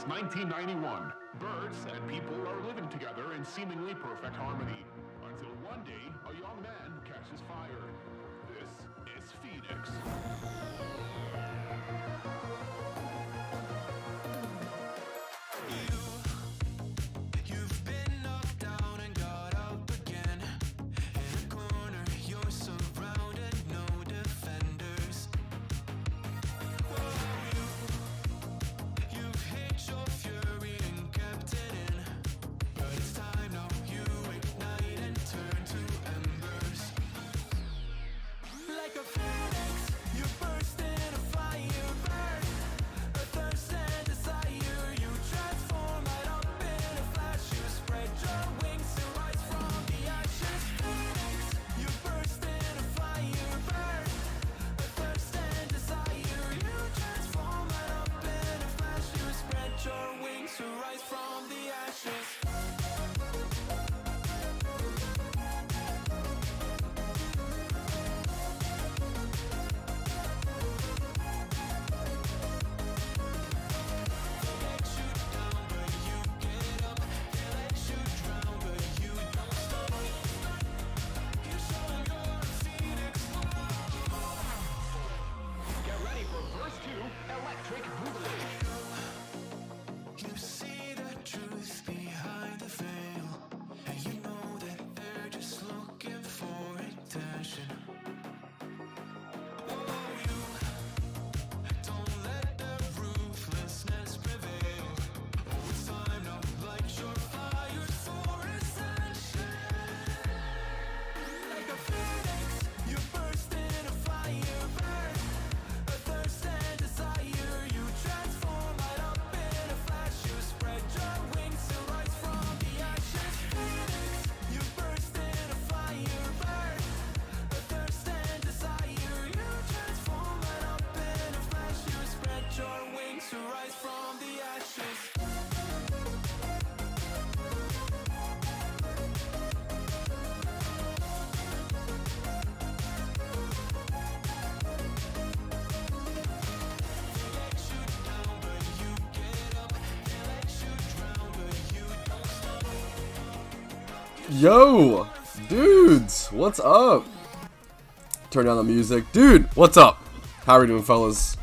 since 1991. Birds and people are living together in seemingly perfect harmony. Until one day, a young man catches fire. This is Phoenix. You've been knocked down and got up again. In a corner, you're surrounded, no defenders. You've hid your fury and kept it in. But it's time now, you ignite and turn to embers. Like a phoenix, you burst in a fire burn. A thirst and desire, you transform right up in a flash. You spread your wings to rise from the ashes. Phoenix, you burst in a fire burn. A thirst and desire, you transform right up in a flash. You spread your wings to rise from the ashes. Get ready for verse 2, Electric Boogaloo. You see the truth behind the veil, and you know that they're just looking for attention. Oh, you don't let the ruthlessness prevail. Oh, it's time now, light your fires for ascension. Like a phoenix, you burst in a fire burn. A thirst and desire, you transform right up in a flash. You spread your wings to rise from the ashes. Phoenix, you burst in a fire burn. A thirst and desire, you transform right up in a flash. You spread your wings to rise from the ashes. Yo, dudes, what's up? Turn down the music. Dude, what's up? How are we doing, fellas?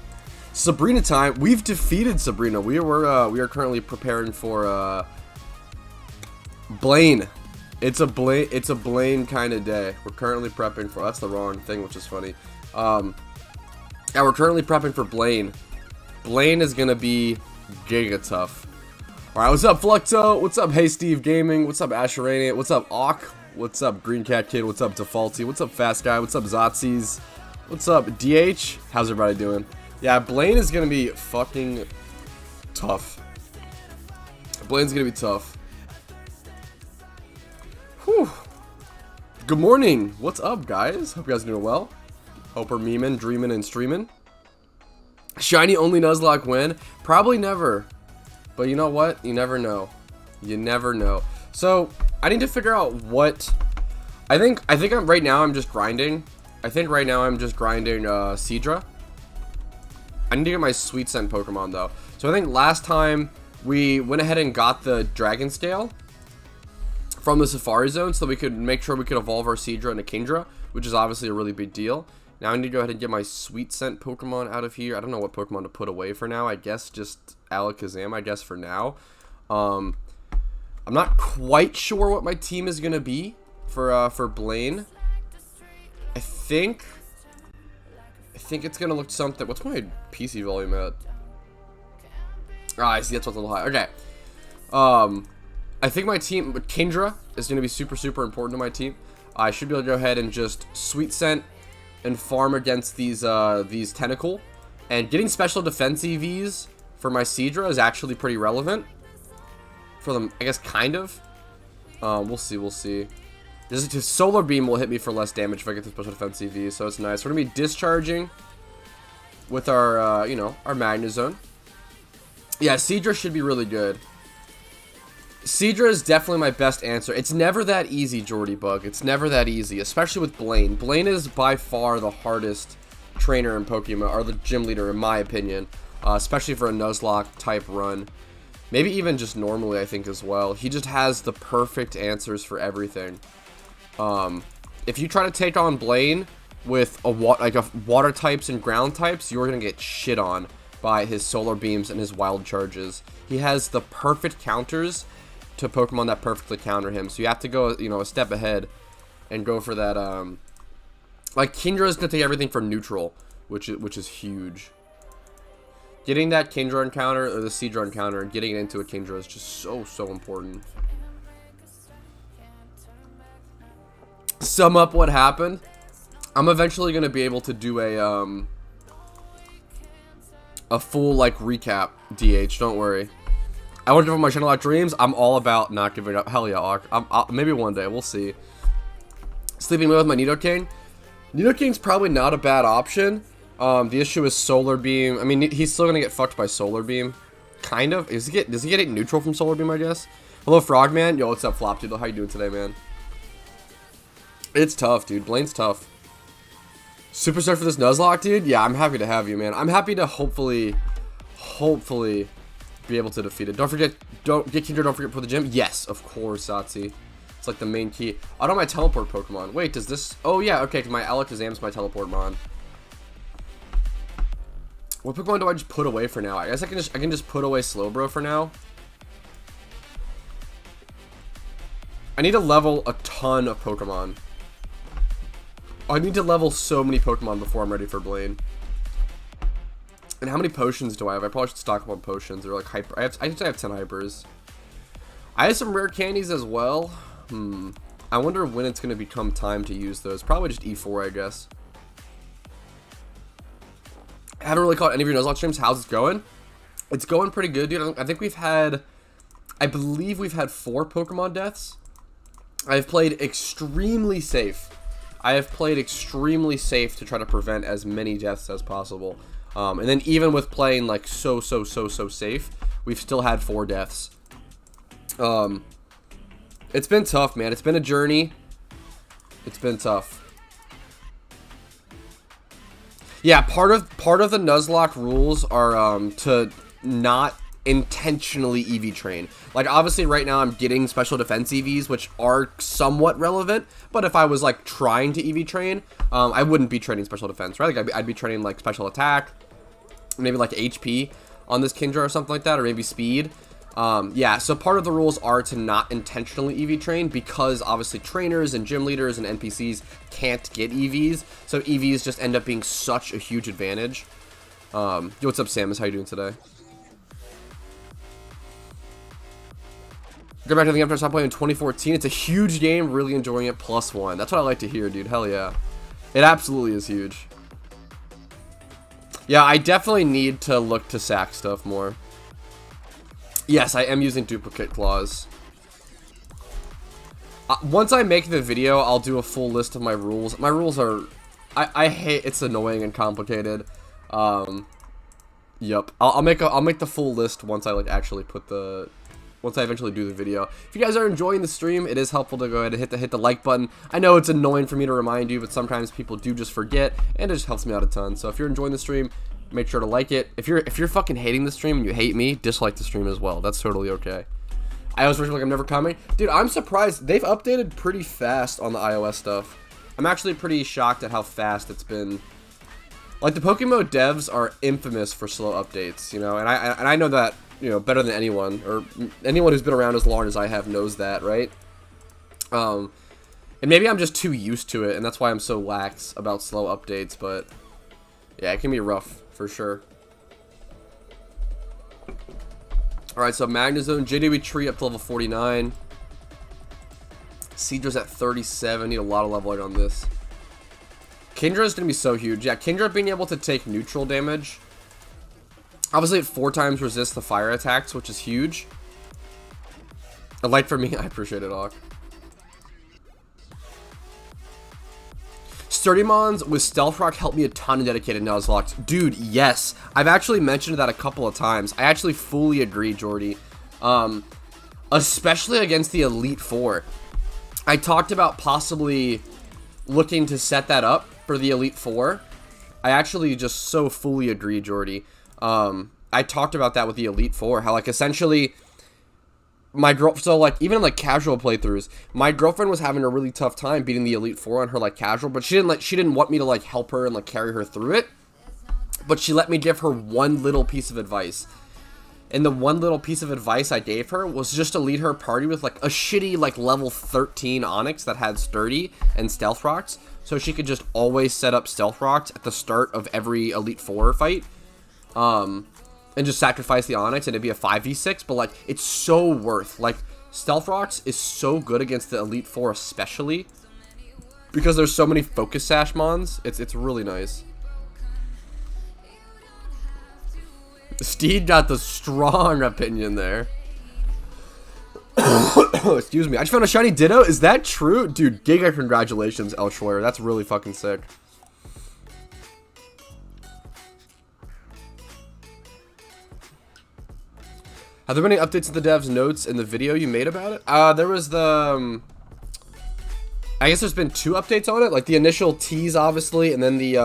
Sabrina time. We've defeated Sabrina. We are currently preparing for Blaine. It's a Blaine kind of day. We're currently prepping for. That's the wrong thing, which is funny. Yeah, we're currently prepping for Blaine. Blaine is gonna be giga tough. Alright, what's up, Flucto? What's up, Hey Steve Gaming? What's up, Asheranian? What's up, Auk? What's up, Green Cat Kid? What's up, Defaulty? What's up, Fast Guy? What's up, Zotzies? What's up, DH? How's everybody doing? Yeah, Blaine is gonna be fucking tough. Blaine's gonna be tough. Whew. Good morning. What's up, guys? Hope you guys are doing well. Hope we're memeing, dreaming, and streaming. Shiny only Nuzlocke win? Probably never. But you know what? You never know. You never know. So I need to figure out what. I think right now I'm just grinding. I think right now I'm just grinding Seadra. I need to get my sweet scent Pokemon though. So I think last time we went ahead and got the Dragon Scale from the Safari Zone so that we could make sure we could evolve our Seadra into Kingdra, which is obviously a really big deal. Now I need to go ahead and get my sweet scent Pokemon out of here. I don't know what Pokemon to put away for now. I guess just Alakazam, I guess, for now. I'm not quite sure what my team is gonna be for Blaine. I think it's gonna look something. What's my PC volume at? Ah, I see, that's what's a little high. Okay. I think my team, Kingdra, is gonna be super important to my team. I should be able to go ahead and just sweet scent and farm against these Tentacle, and getting special defense EVs for my Seadra is actually pretty relevant for them, I guess, kind of. We'll see. Just Solar Beam will hit me for less damage if I get the special defense EVs, so it's nice. We're gonna be discharging with our our Magnazone. Yeah, Seadra should be really good. Seadra is definitely my best answer. It's never that easy, Jordy Bug. It's never that easy, especially with Blaine. Blaine is by far the hardest trainer in Pokemon, or the gym leader in my opinion, especially for a Nuzlocke type run. Maybe even just normally, I think, as well. He just has the perfect answers for everything. If you try to take on Blaine with a water types and ground types, you're going to get shit on by his solar beams and his wild charges. He has the perfect counters to Pokemon that perfectly counter him. So you have to go, you know, a step ahead and go for that. Like Kingdra is going to take everything for neutral, which is huge. Getting that Kingdra encounter or the Seadra encounter and getting it into a Kingdra is just so important. Sum up what happened. I'm eventually going to be able to do a full like recap. DH, don't worry. I want to do my channel out dreams. I'm all about not giving up. Hell yeah, maybe one day we'll see. Sleeping with my Nidoking. Nidoking's probably not a bad option. The issue is Solar Beam. I mean, he's still gonna get fucked by Solar Beam. Kind of. Does he get it neutral from Solar Beam, I guess? Hello, Frogman. Yo, what's up, Flop Dude? How you doing today, man? It's tough, dude. Blaine's tough. Superstar for this Nuzlocke, dude? Yeah, I'm happy to have you, man. I'm happy to hopefully be able to defeat it. Don't forget Kingdra, don't forget to put the gym. Yes, of course, Satsi. It's like the main key. I don't my teleport Pokemon. Wait, does this... Oh, yeah, okay, because my Alakazam's my teleport mon. What Pokemon do I just put away for now? I guess I can just put away Slowbro for now. I need to level a ton of Pokemon. I need to level so many Pokemon before I'm ready for Blaine. And how many potions do I have? I probably should stock up on potions. They're like hyper. I have 10 hypers. I have some rare candies as well. I wonder when it's going to become time to use those. Probably just E4, I guess. I haven't really caught any of your Nuzlocke streams. How's it going? It's going pretty good, dude. I think we've had... I believe we've had 4 Pokemon deaths. I've played extremely safe. I have played extremely safe to try to prevent as many deaths as possible. And then even with playing like so safe, we've still had 4 deaths. It's been tough, man. It's been a journey. It's been tough. Yeah, part of the Nuzlocke rules are to not intentionally EV train. Like obviously right now I'm getting special defense EVs, which are somewhat relevant, but if I was like trying to EV train, I wouldn't be training special defense, right? Like I'd be training like special attack, maybe like HP on this Kingdra or something like that, or maybe speed. Yeah, so part of the rules are to not intentionally EV train because obviously trainers and gym leaders and NPCs can't get EVs, so EVs just end up being such a huge advantage. Yo, what's up, Samus? How you doing today? Go back to the game after I stopped playing in 2014. It's a huge game, really enjoying it, +1. That's what I like to hear, dude. Hell yeah. It absolutely is huge. Yeah, I definitely need to look to sack stuff more. Yes, I am using duplicate claws. Once I make the video, I'll do a full list of my rules. My rules are... I hate... It's annoying and complicated. Yep. I'll make the full list once I like actually put the... Once I eventually do the video. If you guys are enjoying the stream, it is helpful to go ahead and hit the like button. I know it's annoying for me to remind you, but sometimes people do just forget, and it just helps me out a ton. So if you're enjoying the stream, make sure to like it. If you're fucking hating the stream and you hate me, dislike the stream as well. That's totally okay. iOS version like I'm never coming. Dude, I'm surprised. They've updated pretty fast on the iOS stuff. I'm actually pretty shocked at how fast it's been. Like the PokeMMO devs are infamous for slow updates, you know, and I know that, you know, better than anyone, or anyone who's been around as long as I have knows that, right? And maybe I'm just too used to it, and that's why I'm so lax about slow updates, but yeah, it can be rough, for sure. Alright, so Magnazone, JW Tree up to level 49. Seadra's at 37, need a lot of leveling on this. Kingdra is going to be so huge. Yeah, Kingdra being able to take neutral damage. Obviously, it 4 times resists the fire attacks, which is huge. A like for me, I appreciate it, Hawk. Sturdymons with Stealth Rock helped me a ton in dedicated Nuzlocke. Dude, yes. I've actually mentioned that a couple of times. I actually fully agree, Jordy. Especially against the Elite Four. I talked about possibly looking to set that up for the Elite Four. I actually just so fully agree, Jordy. I talked about that with the Elite Four, how like essentially my girl, so like even in like casual playthroughs, my girlfriend was having a really tough time beating the Elite Four on her like casual, but she didn't want me to like help her and like carry her through it, but she let me give her one little piece of advice. And the one little piece of advice I gave her was just to lead her party with like a shitty like level 13 Onyx that had Sturdy and Stealth Rocks, so she could just always set up Stealth Rocks at the start of every Elite Four fight, and just sacrifice the Onyx and it'd be a 5v6. But like it's so worth, like Stealth Rocks is so good against the Elite Four especially because there's so many Focus Sash mons. It's really nice. Steed got the strong opinion there. Excuse me. I just found a shiny Ditto. Is that true? Dude, giga congratulations, El Schwer. That's really fucking sick. Have there been any updates to the dev's notes in the video you made about it? There was the... I guess there's been 2 updates on it. Like the initial tease, obviously, and then the...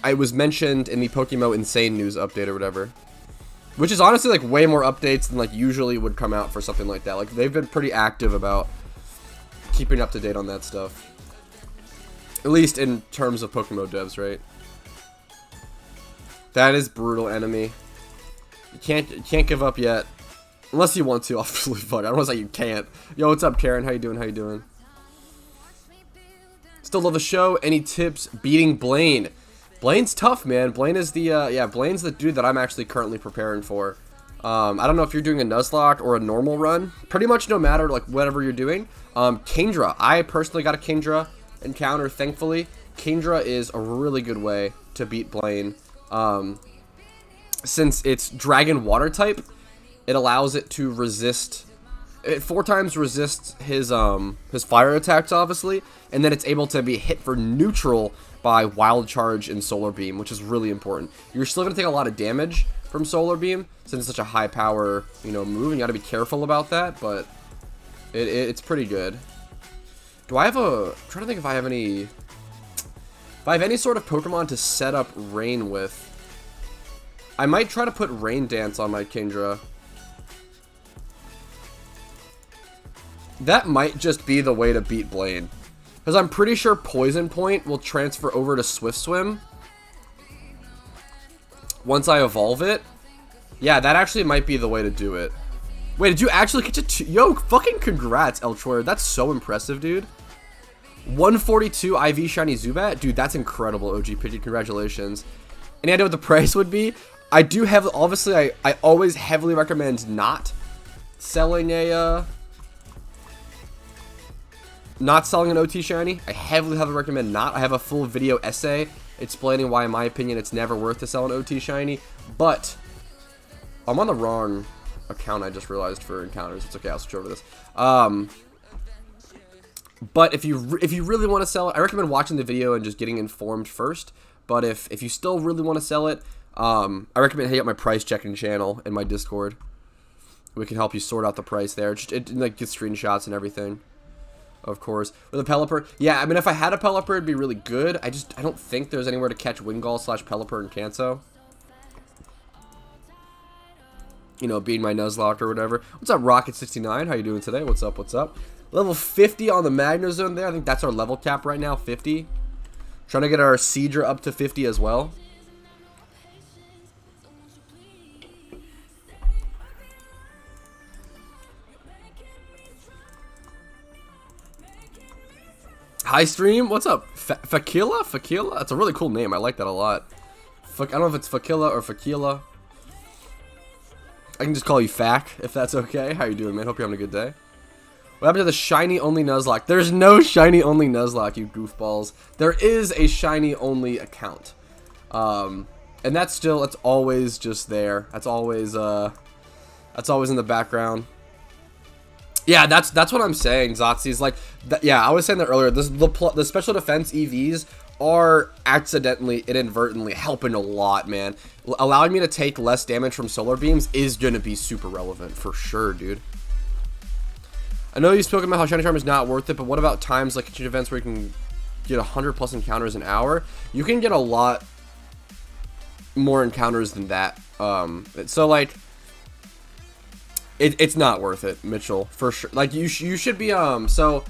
I was mentioned in the PokeMMO Insane news update or whatever, which is honestly like way more updates than like usually would come out for something like that. Like they've been pretty active about keeping up to date on that stuff, at least in terms of PokeMMO devs, right? That is brutal, enemy. You can't give up yet, unless you want to. Obviously, fuck. I don't want to say you can't. Yo, what's up, Karen? How you doing? How you doing? Still love the show. Any tips beating Blaine? Blaine's tough, man. Blaine is the, yeah, Blaine's the dude that I'm actually currently preparing for. I don't know if you're doing a Nuzlocke or a normal run. Pretty much no matter, like, whatever you're doing. Kingdra. I personally got a Kingdra encounter, thankfully. Kingdra is a really good way to beat Blaine. Since it's Dragon Water type, it allows it to resist... It 4 times resists his fire attacks, obviously, and then it's able to be hit for neutral by Wild Charge and Solar Beam, which is really important. You're still going to take a lot of damage from Solar Beam, since it's such a high power, you know, move, and you got to be careful about that, but it's pretty good. Do I have I'm trying to think if I have any sort of Pokemon to set up Rain with. I might try to put Rain Dance on my Kingdra. That might just be the way to beat Blaine. Because I'm pretty sure Poison Point will transfer over to Swift Swim once I evolve it. Yeah, that actually might be the way to do it. Wait, did you actually get to... Yo, fucking congrats, El Schwer. That's so impressive, dude. 142 IV Shiny Zubat? Dude, that's incredible, OG Pidgey. Congratulations. Any idea what the price would be? I do have... Obviously, I always heavily recommend not selling a... Not selling an OT shiny. I heavily recommend not. I have a full video essay explaining why, in my opinion, it's never worth to sell an OT shiny. But I'm on the wrong account, I just realized, for encounters. It's okay, I'll switch over to this. But if you really want to sell it, I recommend watching the video and just getting informed first. But if you still really want to sell it, I recommend hitting up my price checking channel in my Discord. We can help you sort out the price there. Just like get screenshots and everything. Of course. With a Pelipper, yeah, I mean, if I had a Pelipper, it'd be really good. I don't think there's anywhere to catch Wingull / Pelipper and Kanto. You know, being my Nuzlocke or whatever. What's up, Rocket69? How you doing today? What's up, what's up? Level 50 on the Magnazone there. I think that's our level cap right now, 50. Trying to get our Seadra up to 50 as well. Hi stream, what's up? Fakila? Fakila? That's a really cool name. I like that a lot. I don't know if it's Fakila or Fakila. I can just call you Fak, if that's okay. How you doing, man? Hope you're having a good day. What happened to the shiny only Nuzlocke? There's no shiny only Nuzlocke, you goofballs. There is a shiny only account. And that's always just there. That's always in the background. Yeah, that's what I'm saying, Zotzi's like, yeah, I was saying that earlier. The special defense EVs are accidentally, inadvertently helping a lot, man. Allowing me to take less damage from solar beams is gonna be super relevant for sure, dude. I know you spoke about how Shiny Charm is not worth it, but what about times like kitchen events where you can get 100+ encounters an hour? You can get a lot more encounters than that. So like, it's not worth it, Mitchell, for sure. Like you should be so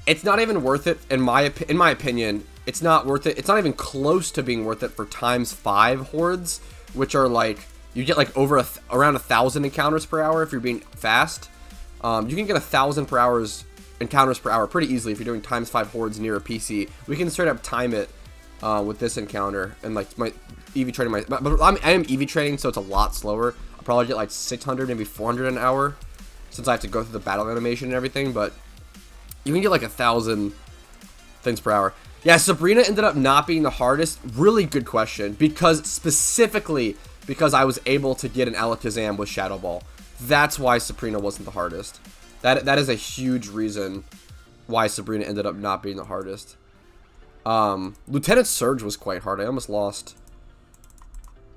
it's not even worth it in my opinion. It's not worth it. It's not even close to being worth it for ×5 hordes, which are like you get like over around 1,000 encounters per hour if you're being fast. You can get 1,000 encounters per hour pretty easily if you're doing ×5 hordes near a PC. We can straight up time it with this encounter, and like my EV trading, but I am EV trading, so it's a lot slower. I'll probably get like 600, maybe 400 an hour, since I have to go through the battle animation and everything. But you can get like 1,000 things per hour. Yeah, Sabrina ended up not being the hardest. Really good question, because specifically because I was able to get an Alakazam with Shadow Ball. That's why Sabrina wasn't the hardest. That is a huge reason why Sabrina ended up not being the hardest. Lieutenant Surge was quite hard. I almost lost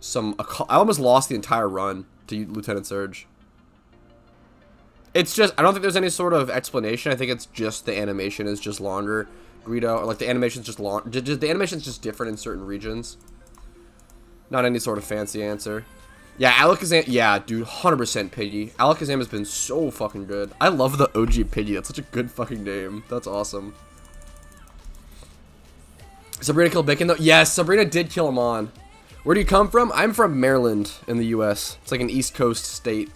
the entire run to Lieutenant Surge. It's just, I don't think there's any sort of explanation. I think it's just the animation is just longer. Greedo, or like the animation's just long. The animation's just different in certain regions. Not any sort of fancy answer. Yeah, Alakazam, yeah, dude, 100% Piggy. Alakazam has been so fucking good. I love the OG Piggy. That's such a good fucking name. That's awesome. Sabrina killed Bacon, though? Yes, Sabrina did kill him on. Where do you come from? I'm from Maryland in the U.S. It's like an East Coast state.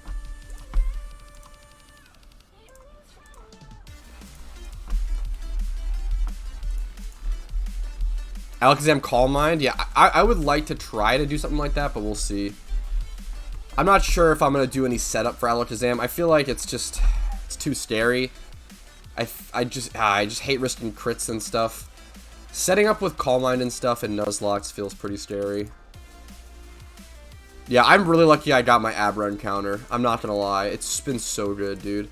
Alakazam Calm Mind? Yeah, I would like to try to do something like that, but we'll see. I'm not sure if I'm going to do any setup for Alakazam. I feel like it's too scary. I just hate risking crits and stuff. Setting up with Calm Mind and stuff and Nuzlocke feels pretty scary. Yeah, I'm really lucky I got my Abra encounter. I'm not going to lie. It's been so good, dude.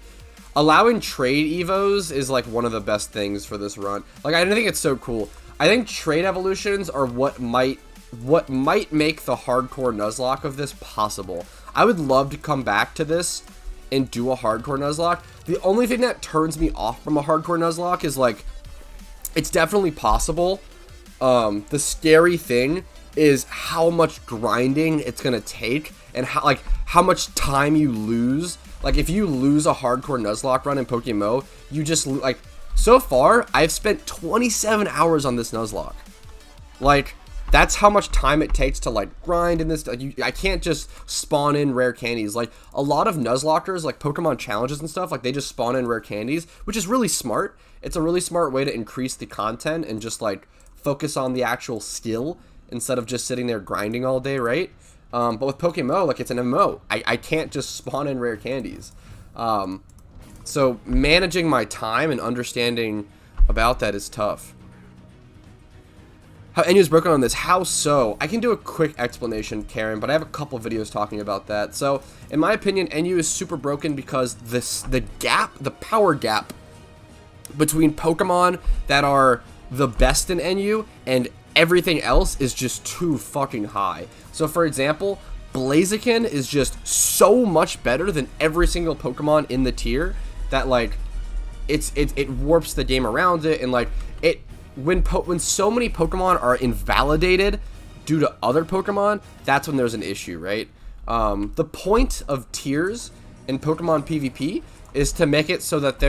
Allowing trade evos is like one of the best things for this run. Like, I think it's so cool. I think trade evolutions are what might make the hardcore Nuzlocke of this possible. I would love to come back to this and do a hardcore Nuzlocke. The only thing that turns me off from a hardcore Nuzlocke is like, it's definitely possible. The scary thing is how much grinding it's gonna take and how much time you lose. Like if you lose a hardcore Nuzlocke run in PokeMMO, you just like. So far, I've spent 27 hours on this Nuzlocke. Like, that's how much time it takes to, like, grind in this. Like, I can't just spawn in rare candies. Like, a lot of Nuzlockers, like Pokemon challenges and stuff, like, they just spawn in rare candies, which is really smart. It's a really smart way to increase the content and just, like, focus on the actual skill instead of just sitting there grinding all day, right? But with PokeMMO, like, it's an MMO. I can't just spawn in rare candies. So managing my time and understanding about that is tough. How Enu is broken on this? How so? I can do a quick explanation, Karen, but I have a couple videos talking about that. So, in my opinion, Enu is super broken because the power gap between Pokemon that are the best in Enu and everything else is just too fucking high. So, for example, Blaziken is just so much better than every single Pokemon in the tier that like it warps the game around it, and like when so many Pokemon are invalidated due to other Pokemon, that's when there's an issue, right? The point of tiers in Pokemon PvP is to make it so that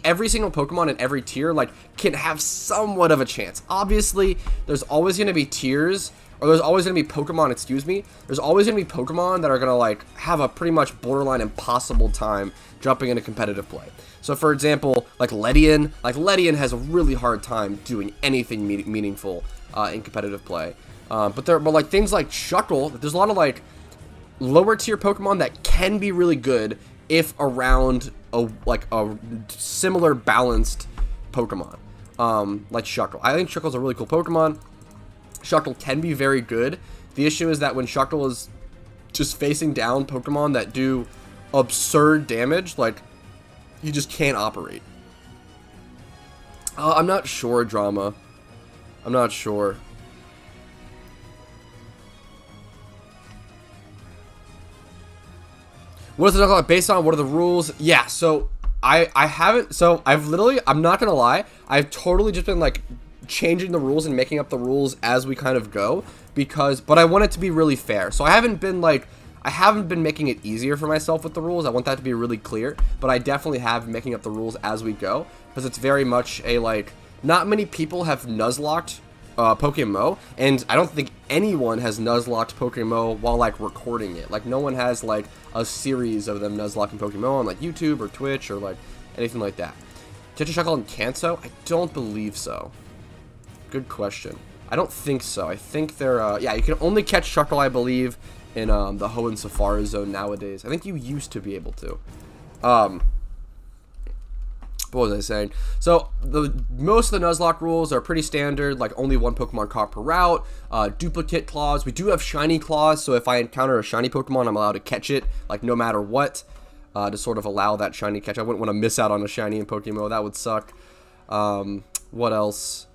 every single Pokemon in every tier like can have somewhat of a chance. Obviously, there's always going to be tiers, or there's always going to be Pokemon, there's always going to be Pokemon that are going to like have a pretty much borderline impossible time jumping into competitive play. So for example, like Ledian has a really hard time doing anything meaningful in competitive play. But like things like Shuckle, there's a lot of like lower tier Pokemon that can be really good if around a similar balanced Pokemon. Like Shuckle. I think Shuckle's a really cool Pokemon. Shuckle can be very good. The issue is that when Shuckle is just facing down Pokemon that do absurd damage, like, you just can't operate. I'm not sure, Drama. I'm not sure. What is the Nuzlocke based on? What are the rules? Yeah, so I haven't, so I've literally, I'm not gonna lie, I've totally just been like changing the rules and making up the rules as we kind of go, but I want it to be really fair. So I haven't been making it easier for myself with the rules. I want that to be really clear, but I definitely have been making up the rules as we go, because it's very much a, like, not many people have Nuzlocked PokeMMO, and I don't think anyone has Nuzlocked PokeMMO while, like, recording it. Like, no one has, like, a series of them Nuzlocking PokeMMO on, like, YouTube or Twitch or, like, anything like that. Catch a Shuckle in Kanto? I don't believe so. Good question. I don't think so. I think they're, yeah, you can only catch Shuckle, I believe, in the Hoenn Safari Zone nowadays. I think you used to be able to. What was I saying? So, most of the Nuzlocke rules are pretty standard, like only one Pokemon caught per route, duplicate claws. We do have shiny claws, so if I encounter a shiny Pokemon, I'm allowed to catch it, like no matter what, to sort of allow that shiny catch. I wouldn't want to miss out on a shiny in PokeMMO, that would suck. What else?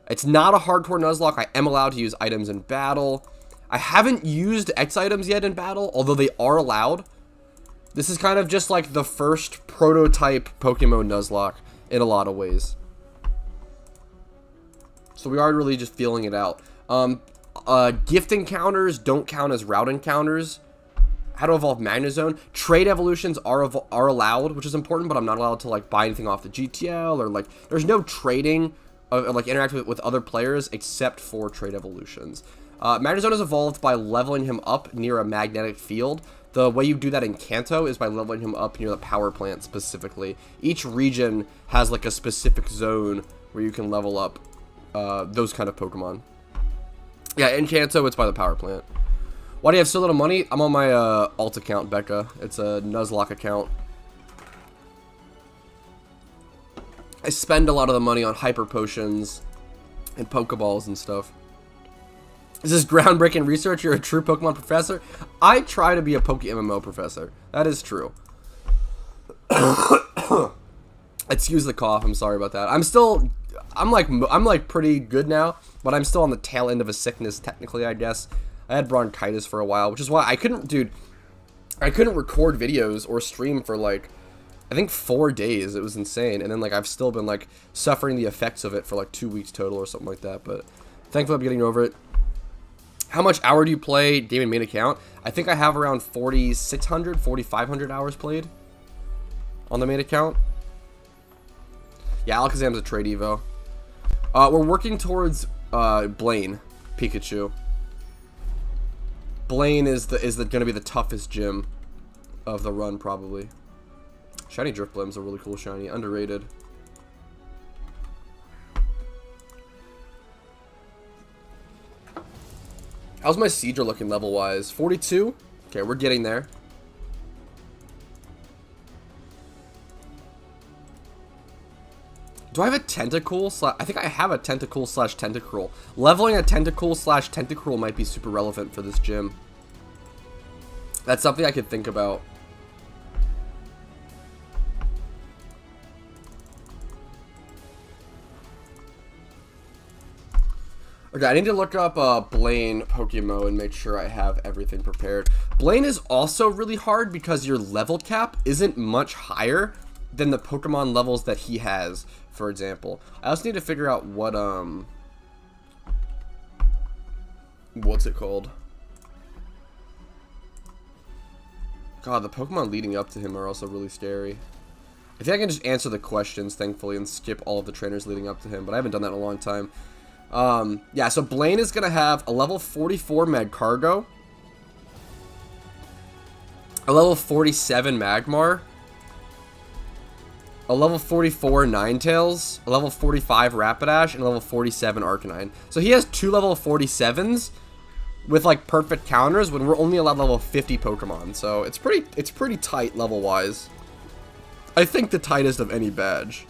It's not a hardcore Nuzlocke. I am allowed to use items in battle. I haven't used X items yet in battle, although they are allowed. This is kind of just like the first prototype PokeMMO Nuzlocke in a lot of ways. So we are really just feeling it out. Gift encounters don't count as route encounters. How to evolve Magnazone. Trade evolutions are allowed, which is important, but I'm not allowed to, like, buy anything off the GTL, or, like, there's no trading, or like, interact with other players except for trade evolutions. Magnazone is evolved by leveling him up near a magnetic field. The way you do that in Kanto is by leveling him up near the power plant specifically. Each region has, like, a specific zone where you can level up those kind of Pokemon. Yeah, in Kanto, it's by the power plant. Why do you have so little money? I'm on my alt account, Becca. It's a Nuzlocke account. I spend a lot of the money on hyper potions and Pokeballs and stuff. Is this groundbreaking research? You're a true Pokemon professor? I try to be a PokeMMO professor. That is true. Excuse the cough. I'm sorry about that. I'm like pretty good now, but I'm still on the tail end of a sickness, technically, I guess. I had bronchitis for a while, which is why I couldn't record videos or stream for, like, I think 4 days. It was insane. And then, like, I've still been, like, suffering the effects of it for, like, 2 weeks total or something like that. But thankfully I'm getting over it. How much hour do you play game and main account? I think I have around 4,600, 4,500 hours played on the main account. Yeah, Alakazam's a trade evo. We're working towards Blaine, Pikachu. Blaine is gonna be the toughest gym of the run, probably. Shiny Driftblim's a really cool shiny, underrated. How's my Seedra looking level-wise? 42? Okay, we're getting there. Do I have a Tentacool? I think I have a Tentacool / Tentacruel. Leveling a Tentacool / Tentacruel might be super relevant for this gym. That's something I could think about. Okay, I need to look up Blaine PokeMMO and make sure I have everything prepared. Blaine is also really hard because your level cap isn't much higher than the Pokemon levels that he has, for example. I also need to figure out what, what's it called? God, the Pokemon leading up to him are also really scary. I think I can just answer the questions, thankfully, and skip all of the trainers leading up to him, but I haven't done that in a long time. Yeah, so Blaine is going to have a level 44 Magcargo, a level 47 Magmar, a level 44 Ninetales, a level 45 Rapidash, and a level 47 Arcanine. So he has 2 level 47s with, like, perfect counters when we're only allowed level 50 Pokemon. So it's pretty tight level-wise. I think the tightest of any badge.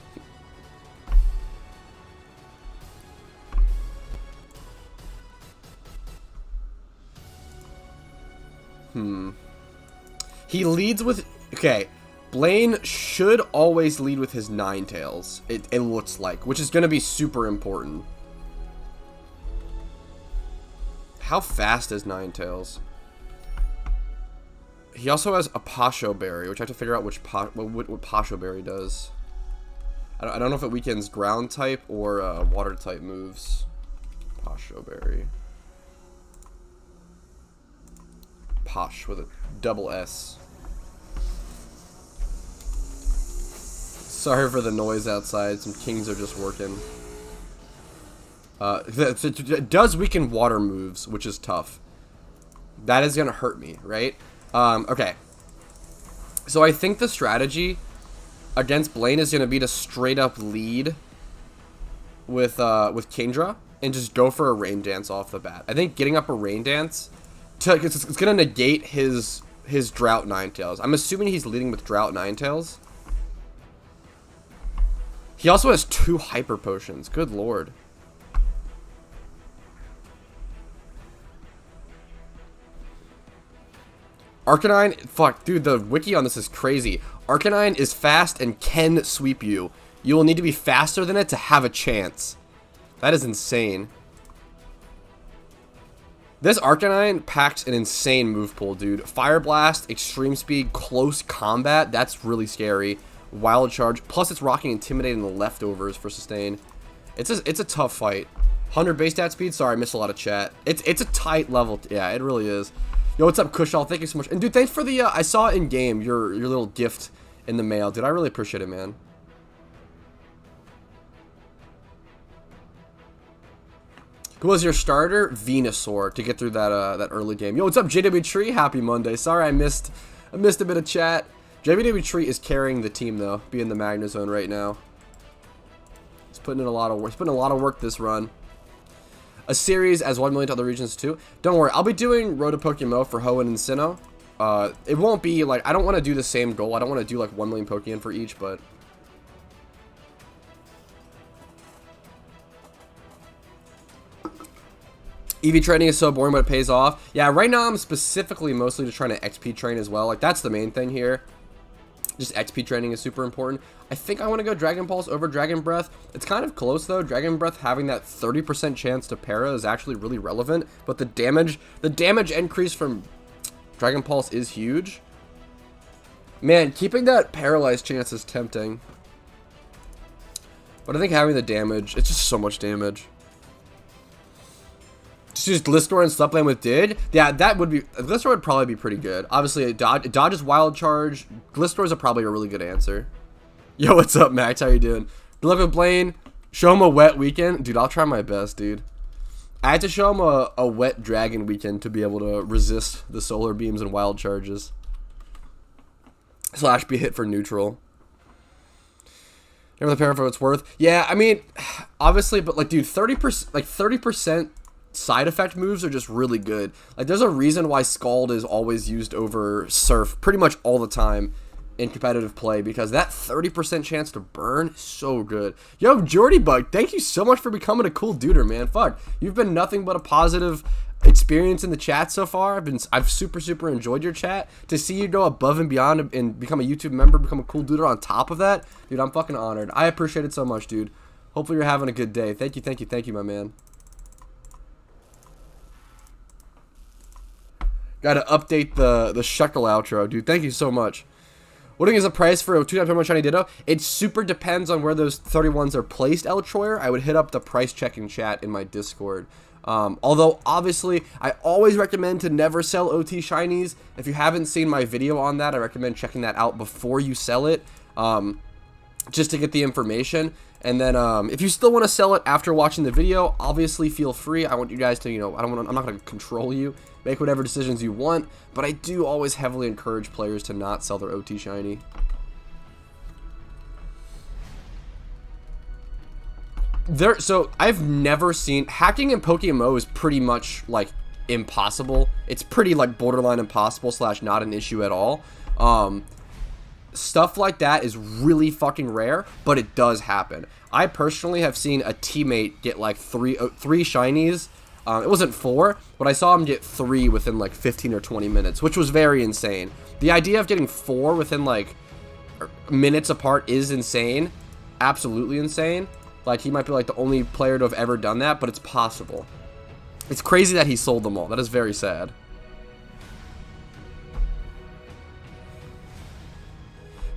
He leads with... Okay, Blaine should always lead with his Ninetales, it looks like, which is going to be super important. How fast is Ninetales? He also has a Pasho Berry, which I have to figure out what Pasho Berry does. I don't know if it weakens ground type or water type moves. Posho Berry. Posh with a double S. Sorry for the noise outside. Some kings are just working. It does weaken water moves, which is tough. That is gonna hurt me, right? Okay. So I think the strategy against Blaine is gonna be to straight up lead with Kingdra and just go for a rain dance off the bat. I think getting up a rain dance, it's gonna negate his Drought Ninetales. I'm assuming he's leading with Drought Ninetales. He also has 2 hyper potions. Good lord. Arcanine, fuck, dude, the wiki on this is crazy. Arcanine is fast and can sweep you. You will need to be faster than it to have a chance. That is insane. This Arcanine packs an insane move pool, dude. Fire Blast, Extreme Speed, Close Combat, that's really scary. Wild Charge, plus it's rocking Intimidate in the leftovers for sustain. It's a tough fight. 100 base stat speed, sorry, I missed a lot of chat. It's a tight level, yeah, it really is. Yo, what's up, Kushal? Thank you so much. And dude, thanks for the, I saw in game your little gift in the mail, dude. I really appreciate it, man. Who was your starter? Venusaur to get through that that early game. Yo, what's up, JW Tree? Happy Monday. Sorry I missed a bit of chat. JW Tree is carrying the team though, being the Magnazone right now. He's putting in a lot of work. He's putting a lot of work this run. A series as 1 million to other regions too. Don't worry, I'll be doing Road to PokeMMO for Hoenn and Sinnoh. It won't be like, I don't want to do the same goal. I don't want to do like 1 million Pokeyen for each, but EV training is so boring, but it pays off. Yeah, right now I'm specifically mostly just trying to XP train as well. Like, that's the main thing here. Just XP training is super important. I think I want to go Dragon Pulse over Dragon Breath. It's kind of close, though. Dragon Breath having that 30% chance to para is actually really relevant. But the damage increase from Dragon Pulse is huge. Man, keeping that paralyzed chance is tempting. But I think having the damage, it's just so much damage. Just Gliscor and Slapland with Did. Yeah, that would be... Gliscor would probably be pretty good. Obviously, Dodge's Wild Charge. Gliscor's probably a really good answer. Yo, what's up, Max? How you doing? Good luck with Blaine. Show him a wet weekend. Dude, I'll try my best, dude. I had to show him a wet dragon weekend to be able to resist the solar beams and wild charges. / be hit for neutral. Never the parent for what it's worth. Yeah, I mean, obviously, but like, dude, 30% side effect moves are just really good. Like, there's a reason why Scald is always used over Surf pretty much all the time in competitive play, because that 30% chance to burn is so good. Yo, Jordy Bug, thank you so much for becoming a cool duder, man. Fuck, you've been nothing but a positive experience in the chat so far. I've super enjoyed your chat. To see you go above and beyond and become a YouTube member, become a cool duder on top of that, dude, I'm fucking honored. I appreciate it so much, dude. Hopefully you're having a good day. Thank you, my man. Gotta update the Shuckle outro, dude. Thank you so much. What do you think is the price for a 2x Pokemon Shiny Ditto? It super depends on where those 31s are placed, Eltroyer. I would hit up the price checking chat in my Discord. Although, obviously, I always recommend to never sell OT Shinies. If you haven't seen my video on that, I recommend checking that out before you sell it, just to get the information. And then, if you still want to sell it after watching the video, obviously feel free. I want you guys to, you know, I'm not going to control you. Make whatever decisions you want, but I do always heavily encourage players to not sell their OT Shiny. So I've never seen hacking in PokeMMO is pretty much like impossible. It's pretty like borderline impossible / not an issue at all. Stuff like that is really fucking rare, but it does happen. I personally have seen a teammate get like three shinies. It wasn't 4, but I saw him get 3 within like 15 or 20 minutes, which was very insane. The idea of getting 4 within like minutes apart is insane. Absolutely insane. Like, he might be like the only player to have ever done that, but it's possible. It's crazy that he sold them all. That is very sad.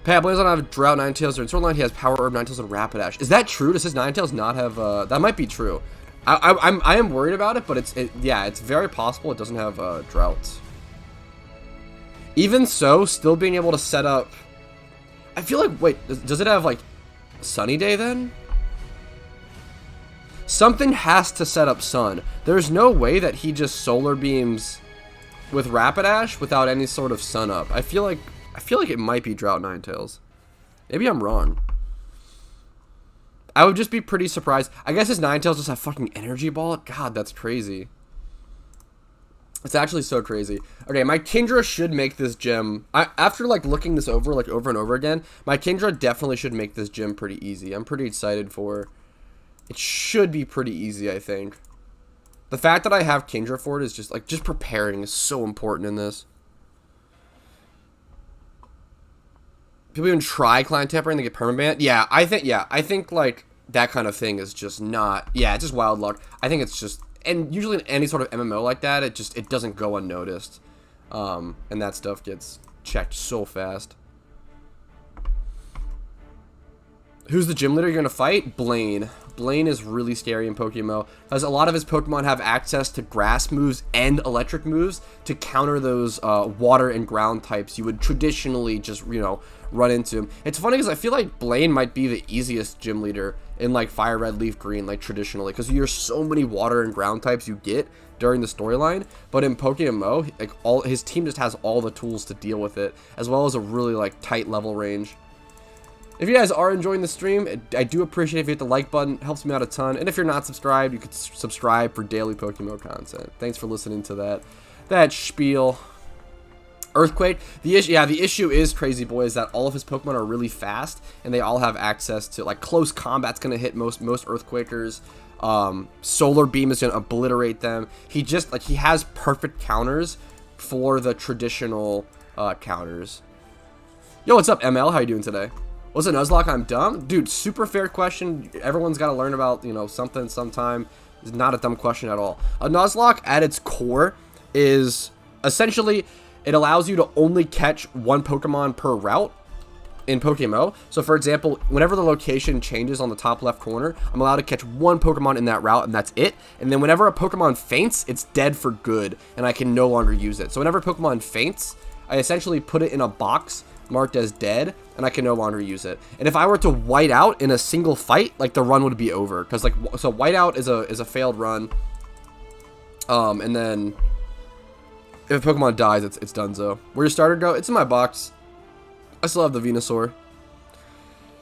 Pat, Blaine doesn't have Drought, Ninetales, or in Swordline he has Power Herb, Ninetales, and Rapidash. Is that true? Does his Ninetales not have, that might be true. I am worried about it, but yeah, it's very possible it doesn't have, Drought. Even so, still being able to set up, I feel like, wait, does it have, like, Sunny Day then? Something has to set up Sun. There's no way that he just Solar Beams with Rapidash without any sort of Sun up. I feel like it might be Drought Ninetales. Maybe I'm wrong. I would just be pretty surprised. I guess his Ninetales just have fucking Energy Ball. God, that's crazy. It's actually so crazy. Okay, my Kindra should make this gym. After like looking this over like over and over again, my Kindra definitely should make this gym pretty easy. I'm pretty excited for. It should be pretty easy, I think. The fact that I have Kindra for it is just like preparing is so important in this. People even try client tampering, they get permabanned. Yeah, I think like that kind of thing is just not. Yeah, it's just wild luck. I think it's just. And usually in any sort of MMO like that, it doesn't go unnoticed. And that stuff gets checked so fast. Who's the gym leader you're going to fight? Blaine. Blaine is really scary in PokeMMO, because a lot of his Pokemon have access to grass moves and electric moves to counter those water and ground types you would traditionally just, you know, run into. It's funny because I feel like Blaine might be the easiest gym leader in like Fire Red, Leaf Green, like traditionally, because there's so many water and ground types you get during the storyline. But in PokeMMO, like his team just has all the tools to deal with it, as well as a really like tight level range. If you guys are enjoying the stream, I do appreciate if you hit the like button. It helps me out a ton. And if you're not subscribed, you could subscribe for daily PokeMMO content. Thanks for listening to that spiel. Earthquake. The issue is, Crazy Boy, is that all of his Pokemon are really fast, and they all have access to, like, close combat's gonna hit most Earthquakers. Solar Beam is gonna obliterate them. He has perfect counters for the traditional counters. Yo, what's up, ML? How you doing today? What's a Nuzlocke? I'm dumb? Dude, super fair question. Everyone's got to learn about, you know, something sometime. It's not a dumb question at all. A Nuzlocke, at its core, is essentially, it allows you to only catch one Pokemon per route in PokeMMO. So, for example, whenever the location changes on the top left corner, I'm allowed to catch one Pokemon in that route, and that's it. And then whenever a Pokemon faints, it's dead for good, and I can no longer use it. So whenever a Pokemon faints, I essentially put it in a box marked as dead, and I can no longer use it. And if I were to white out in a single fight, like, the run would be over, because, like, so white out is a failed run, and then if a Pokemon dies, it's donezo. Where your starter go? It's in my box. I still have the Venusaur.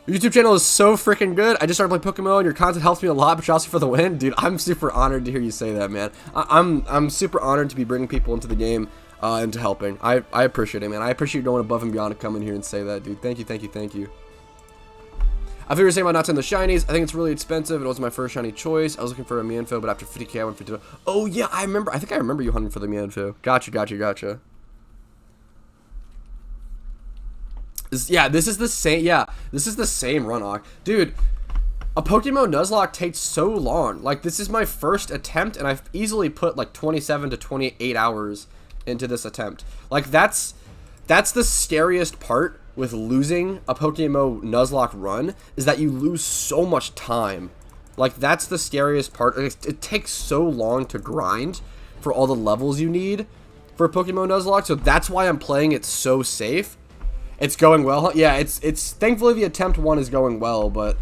Your YouTube channel is so freaking good. I just started playing PokeMMO, and your content helps me a lot, but you're also for the win. Dude, I'm super honored to hear you say that, man. I'm super honored to be bringing people into the game and to helping. I appreciate it, man. I appreciate you going above and beyond to come in here and say that, dude. Thank you, thank you, thank you. I figured saying about not saying the shinies. I think it's really expensive. It was my first shiny choice. I was looking for a Mienfoo, but after 50k, I went for Ditto. Oh, yeah, I remember. I think I remember you hunting for the Mienfoo. Gotcha. Yeah, this is the same. Yeah, this is the same run, dude. A PokeMMO Nuzlocke takes so long. Like, this is my first attempt, and I've easily put like 27 to 28 hours into this attempt. Like, that's the scariest part with losing a PokeMMO Nuzlocke run, is that you lose so much time. Like, that's the scariest part. It takes so long to grind for all the levels you need for PokeMMO Nuzlocke, so that's why I'm playing it so safe. It's going well. Yeah, it's thankfully the attempt one is going well, but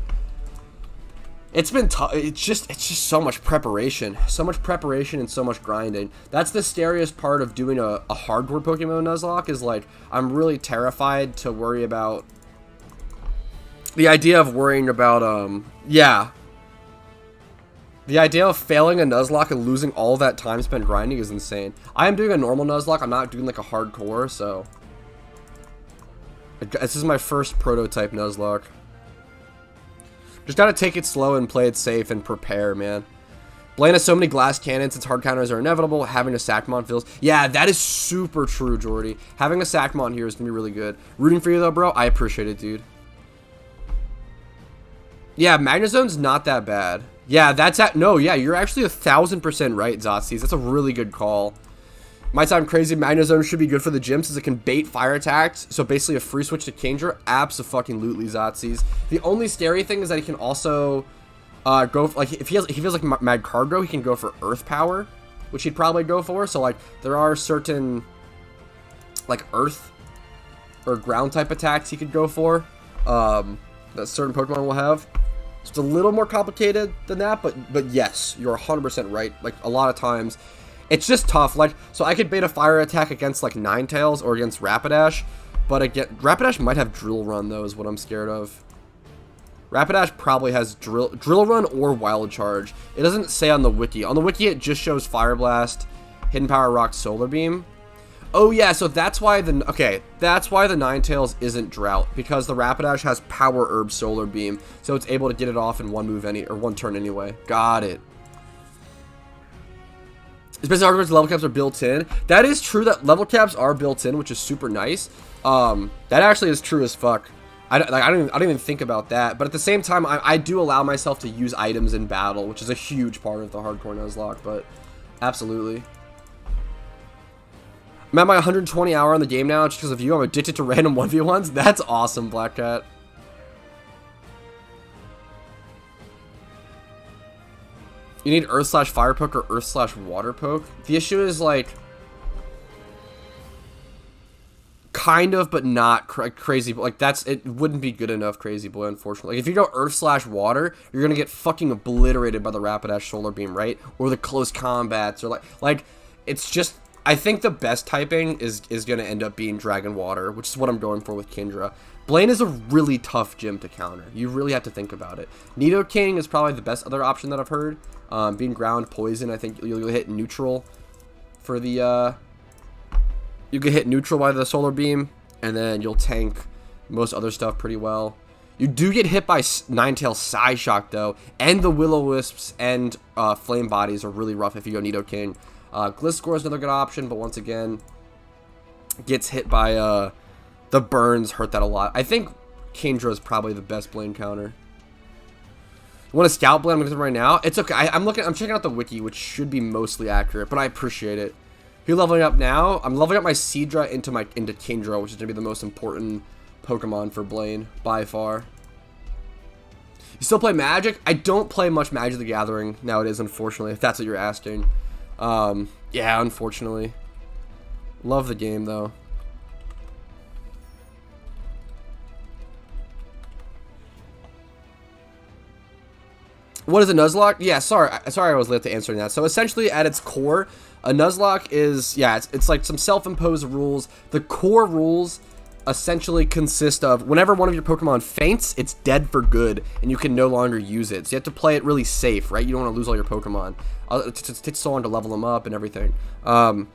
it's been tough. It's just so much preparation. So much preparation and so much grinding. That's the scariest part of doing a hardcore PokeMMO Nuzlocke, is like, I'm really terrified to worry about the idea of worrying about yeah. The idea of failing a Nuzlocke and losing all that time spent grinding is insane. I am doing a normal Nuzlocke. I'm not doing like a hardcore, so this is my first prototype Nuzlocke. Just gotta take it slow and play it safe and prepare, man. Blaine has so many glass cannons, its hard counters are inevitable. Having a Sackmon feels... Yeah, that is super true, Jordy. Having a Sackmon here is gonna be really good. Rooting for you, though, bro. I appreciate it, dude. Yeah, Magnazone's not that bad. Yeah, that's at... No, yeah, you're actually 1000% right, Zotsis. That's a really good call. My time crazy. Magnazone should be good for the gym since it can bait fire attacks. So basically a free switch to Kingdra. Abso-fucking-lutely Zatsies. The only scary thing is that he can also go for, like, if he feels like Mad Cargo, he can go for Earth Power, which he'd probably go for. So like there are certain like Earth or ground type attacks he could go for that certain Pokemon will have. So it's a little more complicated than that, but yes, you're 100% right. Like a lot of times it's just tough. Like, so I could bait a fire attack against like Ninetales or against Rapidash, but again, Rapidash might have Drill Run though, is what I'm scared of. Rapidash probably has Drill Run or Wild Charge. It doesn't say on the wiki. On the wiki, it just shows Fire Blast, Hidden Power Rock, Solar Beam. Oh yeah, so that's why the Ninetales isn't Drought, because the Rapidash has Power Herb Solar Beam, so it's able to get it off in one turn anyway. Got it. Especially arguments level caps are built in. That is true that level caps are built in, which is super nice. That actually is true as fuck. I don't even think about that. But at the same time, I do allow myself to use items in battle, which is a huge part of the hardcore Nuzlocke. But absolutely. I'm at my 120 hour on the game now just because of you. I'm addicted to random 1v1s. That's awesome, Black Cat. You need Earth/Fire Poke or Earth/Water Poke. The issue is like kind of, but not crazy. Like it wouldn't be good enough, Crazy Boy. Unfortunately, like, if you go Earth/Water, you're gonna get fucking obliterated by the Rapidash Solar Beam, right? Or the close combats, or like it's just. I think the best typing is gonna end up being Dragon Water, which is what I'm going for with Kingdra. Blaine is a really tough gym to counter. You really have to think about it. Nidoking is probably the best other option that I've heard. Being ground, poison, I think you'll hit neutral for the, you get hit neutral by the Solar Beam, and then you'll tank most other stuff pretty well. You do get hit by Ninetales Psyshock, though, and the Will-O-Wisps and Flame Bodies are really rough if you go Nidoking. Gliscor is another good option, but once again, gets hit by, the burns hurt that a lot. I think Kingdra is probably the best Blaine counter. You want to scout Blaine? I'm looking at it right now. It's okay. I'm checking out the wiki, which should be mostly accurate, but I appreciate it. You're leveling up now. I'm leveling up my Seadra into Kingdra, which is gonna be the most important Pokemon for Blaine by far. You still play Magic? I don't play much Magic the Gathering nowadays, unfortunately, if that's what you're asking. Yeah, unfortunately. Love the game, though. What is a Nuzlocke? Yeah, sorry I was late to answering that. So essentially, at its core, a Nuzlocke is, yeah, it's like some self-imposed rules. The core rules essentially consist of whenever one of your Pokemon faints, it's dead for good, and you can no longer use it. So you have to play it really safe, right? You don't want to lose all your Pokemon. It takes so long to level them up and everything. So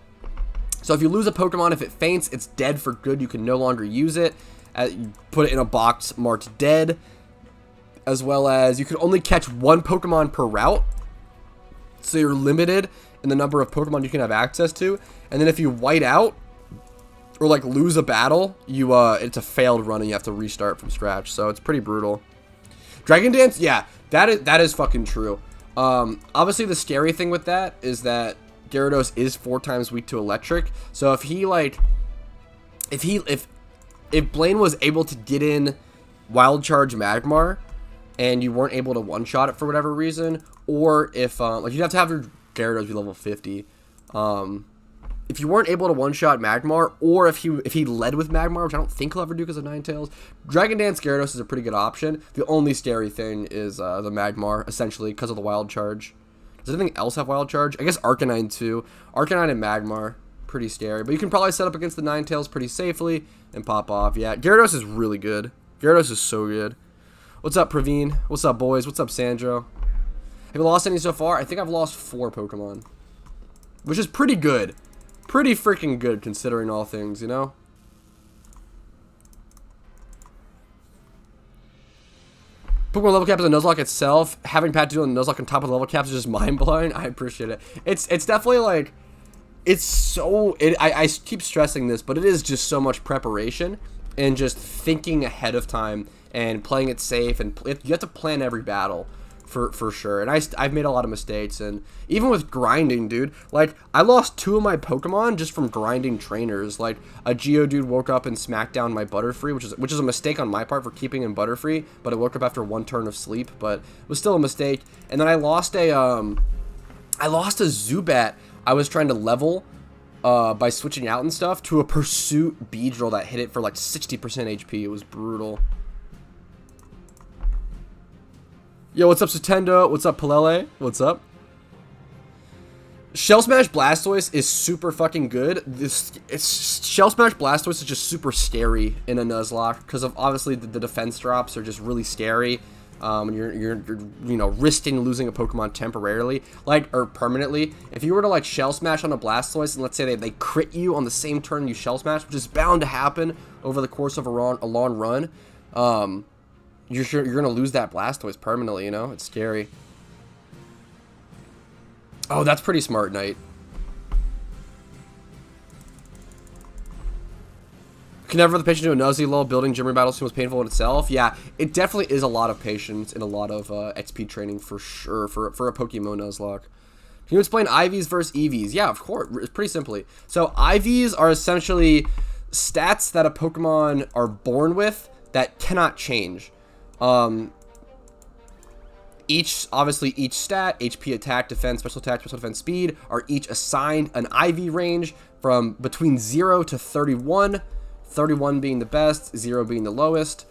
if you lose a Pokemon, if it faints, it's dead for good. You can no longer use it. You put it in a box marked dead. As well as you can only catch one Pokemon per route. So you're limited in the number of Pokemon you can have access to. And then if you white out or like lose a battle, it's a failed run and you have to restart from scratch. So it's pretty brutal. Dragon Dance, yeah, that is fucking true. Obviously the scary thing with that is that Gyarados is 4 times weak to electric. So if Blaine was able to get in Wild Charge Magmar and you weren't able to one-shot it for whatever reason, or if like you'd have to have your Gyarados be level 50. If you weren't able to one-shot Magmar, or if he led with Magmar, which I don't think he'll ever do because of Ninetales, Dragon Dance Gyarados is a pretty good option. The only scary thing is the Magmar, essentially, because of the Wild Charge. Does anything else have Wild Charge? I guess Arcanine too. Arcanine and Magmar, pretty scary. But you can probably set up against the Ninetales pretty safely and pop off. Yeah, Gyarados is really good. Gyarados is so good. What's up, Praveen? What's up, boys? What's up, Sandro? Have you lost any so far? I think I've lost 4 Pokemon. Which is pretty good. Pretty freaking good, considering all things, you know? Pokemon level cap is a Nuzlocke itself. Having Pat do a Nuzlocke on top of the level caps is just mind-blowing. I appreciate it. It's definitely like... It's so... I keep stressing this, but it is just so much preparation and just thinking ahead of time and playing it safe, and you have to plan every battle for sure. And I've made a lot of mistakes, and even with grinding, dude, like I lost 2 of my Pokemon just from grinding trainers. Like a Geodude woke up and smacked down my Butterfree, which is a mistake on my part for keeping him Butterfree, but it woke up after 1 turn of sleep, but it was still a mistake. And then I lost a Zubat I was trying to level by switching out and stuff to a Pursuit Beedrill that hit it for like 60% HP. It was brutal. Yo, what's up, Satendo? What's up, Palele? What's up? Shell Smash Blastoise is super fucking good. Shell Smash Blastoise is just super scary in a Nuzlocke because of obviously the defense drops are just really scary. You're you know, risking losing a Pokemon temporarily, or permanently. If you were to like Shell Smash on a Blastoise and let's say they crit you on the same turn you Shell Smash, which is bound to happen over the course of a long run, you're gonna lose that Blastoise permanently. You know, it's scary. Oh, that's pretty smart, Knight. Can never have the patience to do a Nuzlocke. Building gym battles was painful in itself. Yeah, it definitely is a lot of patience and a lot of XP training for sure for a PokeMMO Nuzlocke. Can you explain IVs versus EVs? Yeah, of course. It's pretty simply. So IVs are essentially stats that a Pokemon are born with that cannot change. Each stat, HP, attack, defense, special attack, special defense, speed, are each assigned an IV range from between 0 to 31. 31 being the best, 0 being the lowest.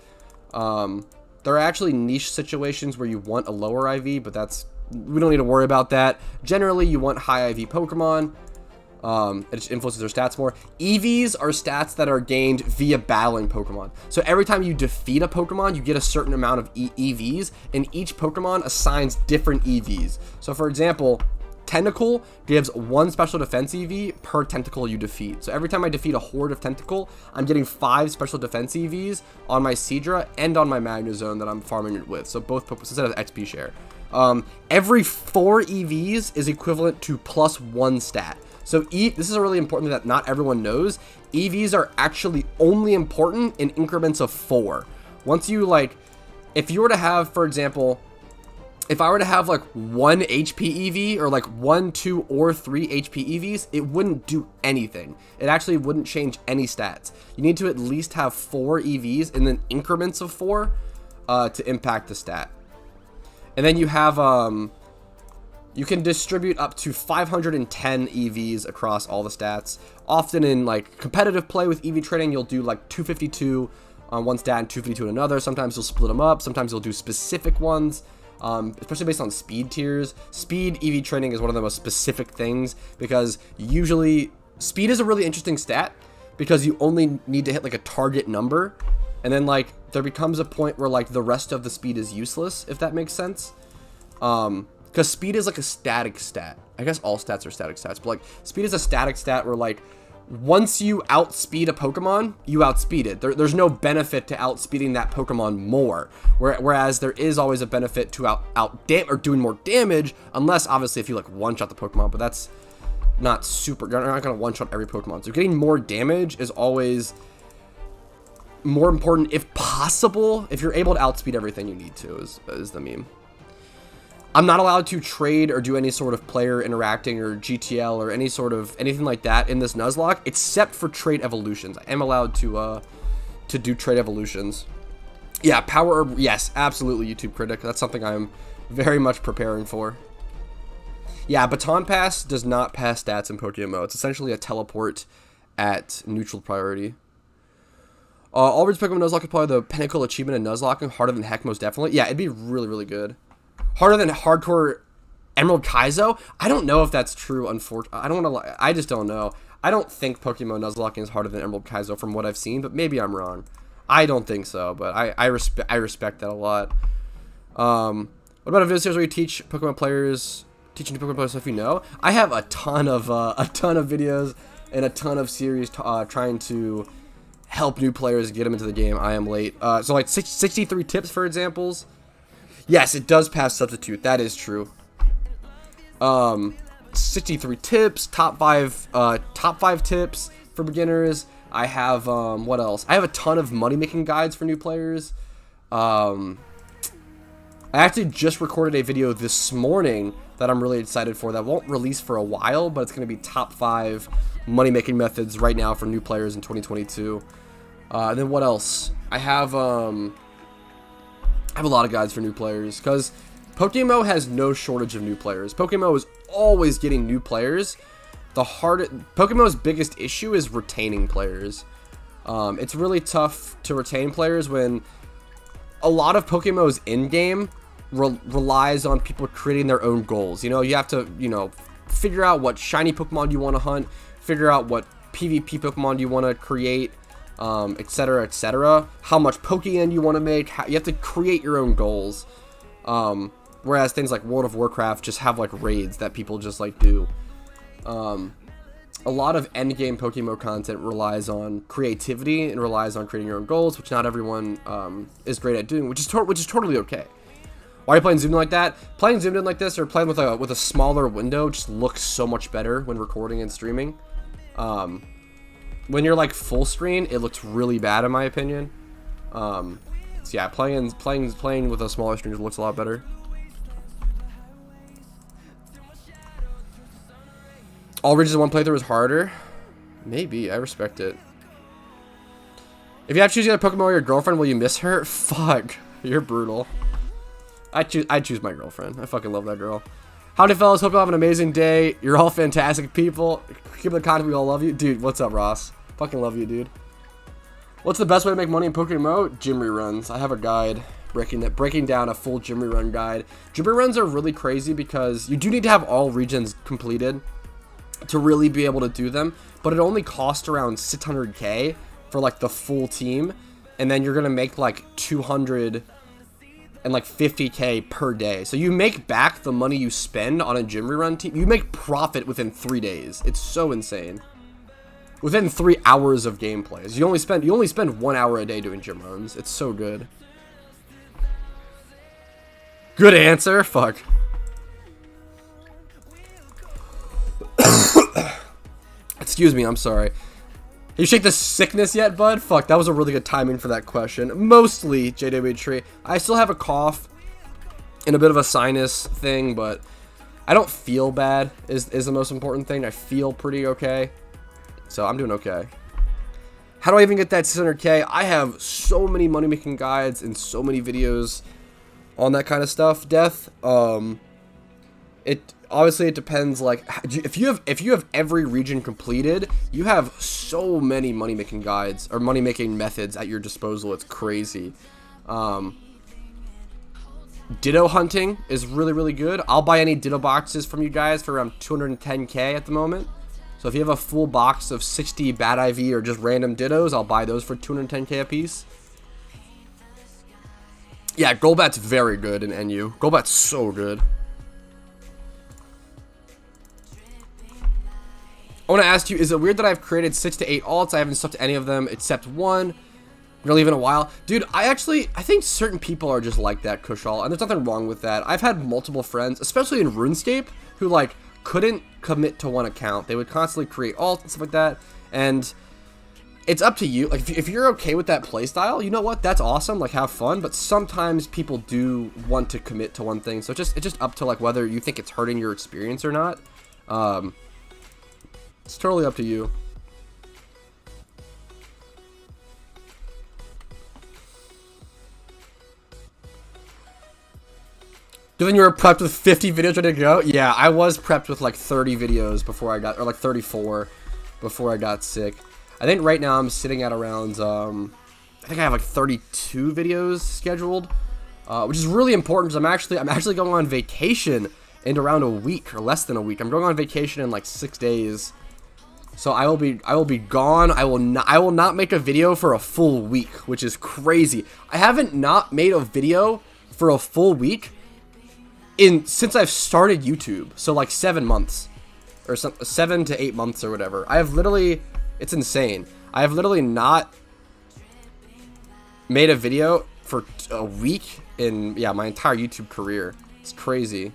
There are actually niche situations where you want a lower IV, but we don't need to worry about that. Generally, you want high IV Pokemon. It just influences their stats more. EVs are stats that are gained via battling Pokemon. So every time you defeat a Pokemon, you get a certain amount of EVs, and each Pokemon assigns different EVs. So for example, Tentacle gives 1 special defense EV per Tentacle you defeat. So every time I defeat a horde of Tentacle, I'm getting 5 special defense EVs on my Seadra and on my Magnazone that I'm farming it with. So both Pokemon, instead of XP share. Every 4 EVs is equivalent to +1 stat. So this is a really important thing that not everyone knows. EVs are actually only important in increments of 4. Once you if you were to have, for example, if I were to have 1 HP EV or 1, 2, or 3 HP EVs, it wouldn't do anything. It actually wouldn't change any stats. You need to at least have 4 EVs in then increments of 4 to impact the stat. And then you have you can distribute up to 510 EVs across all the stats. Often in competitive play with EV training, you'll do 252 on one stat and 252 on another. Sometimes you'll split them up. Sometimes you'll do specific ones, especially based on speed tiers. Speed EV training is one of the most specific things because usually speed is a really interesting stat because you only need to hit a target number, and then there becomes a point where the rest of the speed is useless, if that makes sense. Because speed is a static stat. I guess all stats are static stats, but speed is a static stat where once you outspeed a Pokemon, you outspeed it. There's no benefit to outspeeding that Pokemon more. Whereas there is always a benefit to doing more damage, unless obviously if you one-shot the Pokemon, but that's not super. You're not gonna one-shot every Pokemon. So getting more damage is always more important if possible. If you're able to outspeed everything you need to, is the meme. I'm not allowed to trade or do any sort of player interacting or GTL or anything like that in this Nuzlocke, except for trade evolutions. I am allowed to do trade evolutions. Yeah, power herb, yes, absolutely, YouTube critic. That's something I'm very much preparing for. Yeah, Baton Pass does not pass stats in PokeMMO. It's essentially a teleport at neutral priority. All Ridge Pokemon Nuzlocke is probably the pinnacle achievement in Nuzlocking. Harder than heck, most definitely. Yeah, it'd be really, really good. Harder than hardcore Emerald Kaizo? I don't know if that's true, unfortunately. I don't want to. I just don't know. I don't think PokeMMO Nuzlocking is harder than Emerald Kaizo from what I've seen, but maybe I'm wrong. I don't think so, but I respect that a lot. What about a video series where you teach Pokemon players, teaching Pokemon players stuff you know? I have a ton of videos and a ton of series trying to help new players get them into the game. I am late. So 63 tips, for examples. Yes, it does pass substitute. That is true. 63 tips, top five tips for beginners. I have what else? I have a ton of money making guides for new players. I actually just recorded a video this morning that I'm really excited for that won't release for a while, but it's going to be top 5 money-making methods right now for new players in 2022. And then what else? I have a lot of guides for new players because PokeMMO has no shortage of new players. PokeMMO is always getting new players. PokeMMO's biggest issue is retaining players. It's really tough to retain players when a lot of PokeMMO's in-game relies on people creating their own goals. You know, you have to, figure out what shiny Pokemon you want to hunt, figure out what PvP Pokemon you want to create, etc., etc. How much Pokeyen you want to make. You have to create your own goals. Whereas things like World of Warcraft just have like raids that people just like do. A lot of endgame PokeMMO content relies on creativity and relies on creating your own goals, which not everyone is great at doing, which is totally okay. Why are you playing zoomed in like that? Playing zoomed in like this or playing with a smaller window just looks so much better when recording and streaming. When you're like full screen, it looks really bad in my opinion. So yeah, playing with a smaller screen looks a lot better. All regions in one playthrough is harder. Maybe. I respect it. If you have to choose either Pokemon or your girlfriend, will you miss her? Fuck. You're brutal. I'd choose my girlfriend. I fucking love that girl. Howdy, fellas. Hope you have an amazing day. You're all fantastic people. Keep the content. We all love you. Dude, what's up, Ross? Fucking love you, dude. What's the best way to make money in PokeMMO? Gym reruns. I have a guide breaking down a full gym rerun guide. Gym reruns are really crazy because you do need to have all regions completed to really be able to do them, but it only costs around 600k for like the full team, and then you're gonna make like 250k per day. So you make back the money you spend on a gym rerun team. You make profit within 3 days. It's so insane. Within 3 hours of gameplays, you only spend 1 hour a day doing gym runs. It's so good. Good answer. Fuck. Excuse me, I'm sorry. You shake the sickness yet, bud? Fuck, that was a really good timing for that question. Mostly, JW Tree. I still have a cough and a bit of a sinus thing, but I don't feel bad is the most important thing. I feel pretty okay. So I'm doing okay. How do I even get that 600k? I have so many money-making guides and so many videos on that kind of stuff, Death. Obviously it depends, like if you have every region completed, you have so many money-making guides or money-making methods at your disposal. It's crazy. Ditto hunting is really good. I'll buy any Ditto boxes from you guys for around 210k at the moment. So if you have a full box of 60 bad IV or just random Dittos, I'll buy those for 210k a piece. Yeah, Golbat's very good in NU. Golbat's so good. I want to ask you, is it weird that I've created 6 to 8 alts? I haven't stuck to any of them except one. I'm gonna leave in a while. Dude, I think certain people are just like that, Kushal, and there's nothing wrong with that. I've had multiple friends, especially in RuneScape, who like couldn't commit to one account. They would constantly create alts and stuff like that, and it's up to you. Like if you're okay with that playstyle, you know what? That's awesome. Like have fun, but sometimes people do want to commit to one thing. So it's just up to like whether you think it's hurting your experience or not. It's totally up to you. Do you think you were prepped with 50 videos ready to go? Yeah, I was prepped with like 30 videos before I got, or like 34 before I got sick. I think right now I'm sitting at around, I think I have like 32 videos scheduled, which is really important because I'm actually going on vacation in around a week or less than a week. I'm going on vacation in like 6 days. So I will be gone. I will not make a video for a full week, which is crazy. I haven't not made a video for a full week since I've started YouTube. So like 7 months or 7 to 8 months or whatever. It's insane. I have literally not made a video for a week in my entire YouTube career. It's crazy.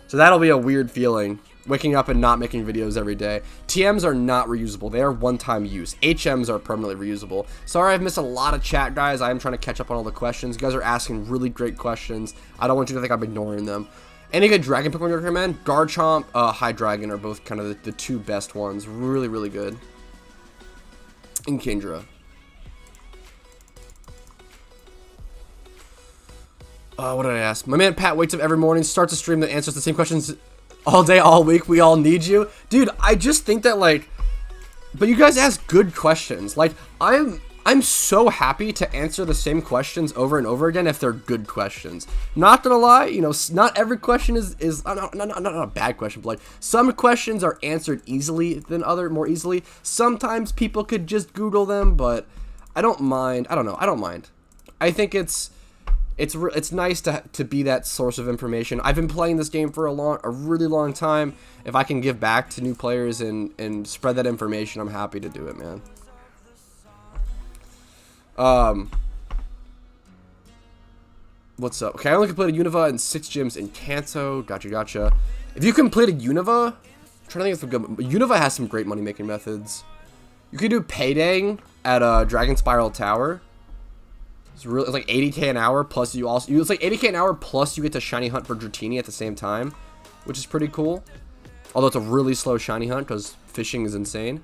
So that'll be a weird feeling. waking up and not making videos every day. TMs are not reusable. They are one-time use. HMs are permanently reusable. Sorry I've missed a lot of chat, guys. I am trying to catch up on all the questions. You guys are asking really great questions. I don't want you to think I'm ignoring them. Any good dragon Pokemon you recommend? Garchomp, Hydreigon are both kind of the two best ones. Really, really good. And Kingdra. What did I ask? My man Pat wakes up every morning, starts a stream that answers the same questions all day, all week. We all need you. Dude, I just think that, like, but you guys ask good questions. Like, I'm so happy to answer the same questions over and over again if they're good questions. Not gonna lie, you know, not every question is not a bad question, but like some questions are answered easily than more easily. Sometimes people could just Google them, but I don't mind. I don't know. I don't mind. I think it's nice to be that source of information. I've been playing this game for a really long time. If I can give back to new players and spread that information, I'm happy to do it, man. What's up? Okay, I only completed Unova and 6 gyms in Kanto. Gotcha. If you completed Unova, I'm trying to think of some good. Unova has some great money making methods. You can do paydang at Dragon Spiral Tower. It's like 80k an hour plus it's like 80k an hour plus you get to shiny hunt for Dratini at the same time, which is pretty cool. Although it's a really slow shiny hunt because fishing is insane.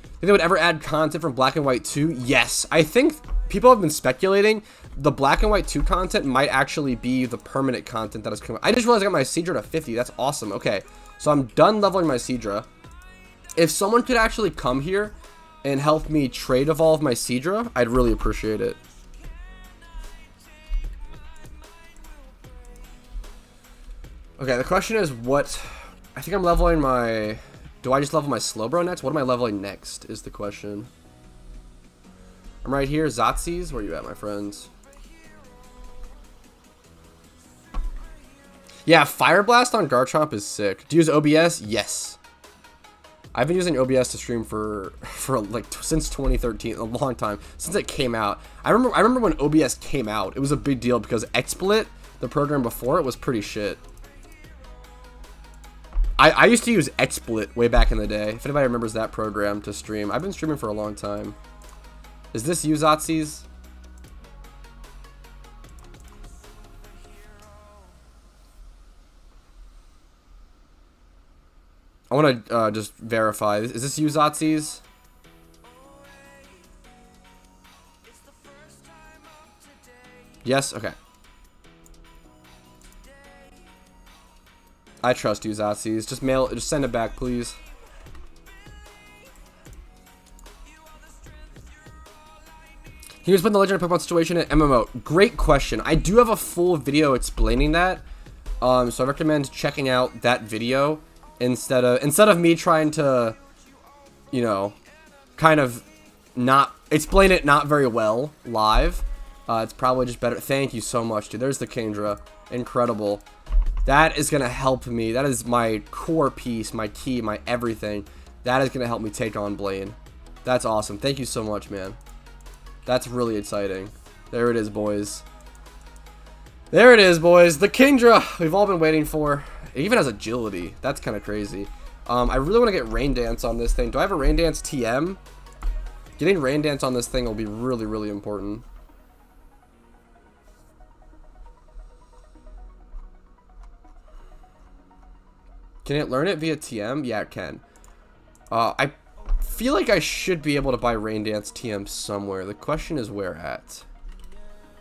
Think they would ever add content from Black and White 2? Yes. I think people have been speculating the Black and White 2 content might actually be the permanent content that is coming. I just realized I got my Seadra to 50. That's awesome. Okay, so I'm done leveling my Seadra. If someone could actually come here and help me trade evolve my Seadra, I'd really appreciate it. Okay, the question is what... I think I'm leveling my... Do I just level my Slowbro next? What am I leveling next is the question. I'm right here. Zotzies, where you at, my friends? Yeah, Fire Blast on Garchomp is sick. Do you use OBS? Yes. I've been using OBS to stream for like since 2013, a long time, since it came out. I remember when OBS came out, it was a big deal because XSplit, the program before it, was pretty shit. I used to use XSplit way back in the day. If anybody remembers that program to stream, I've been streaming for a long time. Is this you, Zotzies? I want to just verify. Is this you, Zotzies? Yes? Okay. I trust you, Zotzies. Just send it back, please. He was put in the Legendary Pokemon situation at MMO. Great question. I do have a full video explaining that. So I recommend checking out that video instead of me trying to, you know, kind of not explain it not very well live. It's probably just better. Thank you so much, dude. There's the Kingdra. Incredible. That is going to help me. That is my core piece, my key, my everything. That is going to help me take on Blaine. That's awesome. Thank you so much, man. That's really exciting. There it is, boys. There it is, boys. The Kingdra we've all been waiting for. It even has agility. That's kind of crazy. I really want to get Rain Dance on this thing. Do I have a Rain Dance TM? Getting Rain Dance on this thing will be really, really important. Can it learn it via TM? Yeah, it can. I feel like I should be able to buy Rain Dance TM somewhere. The question is where at.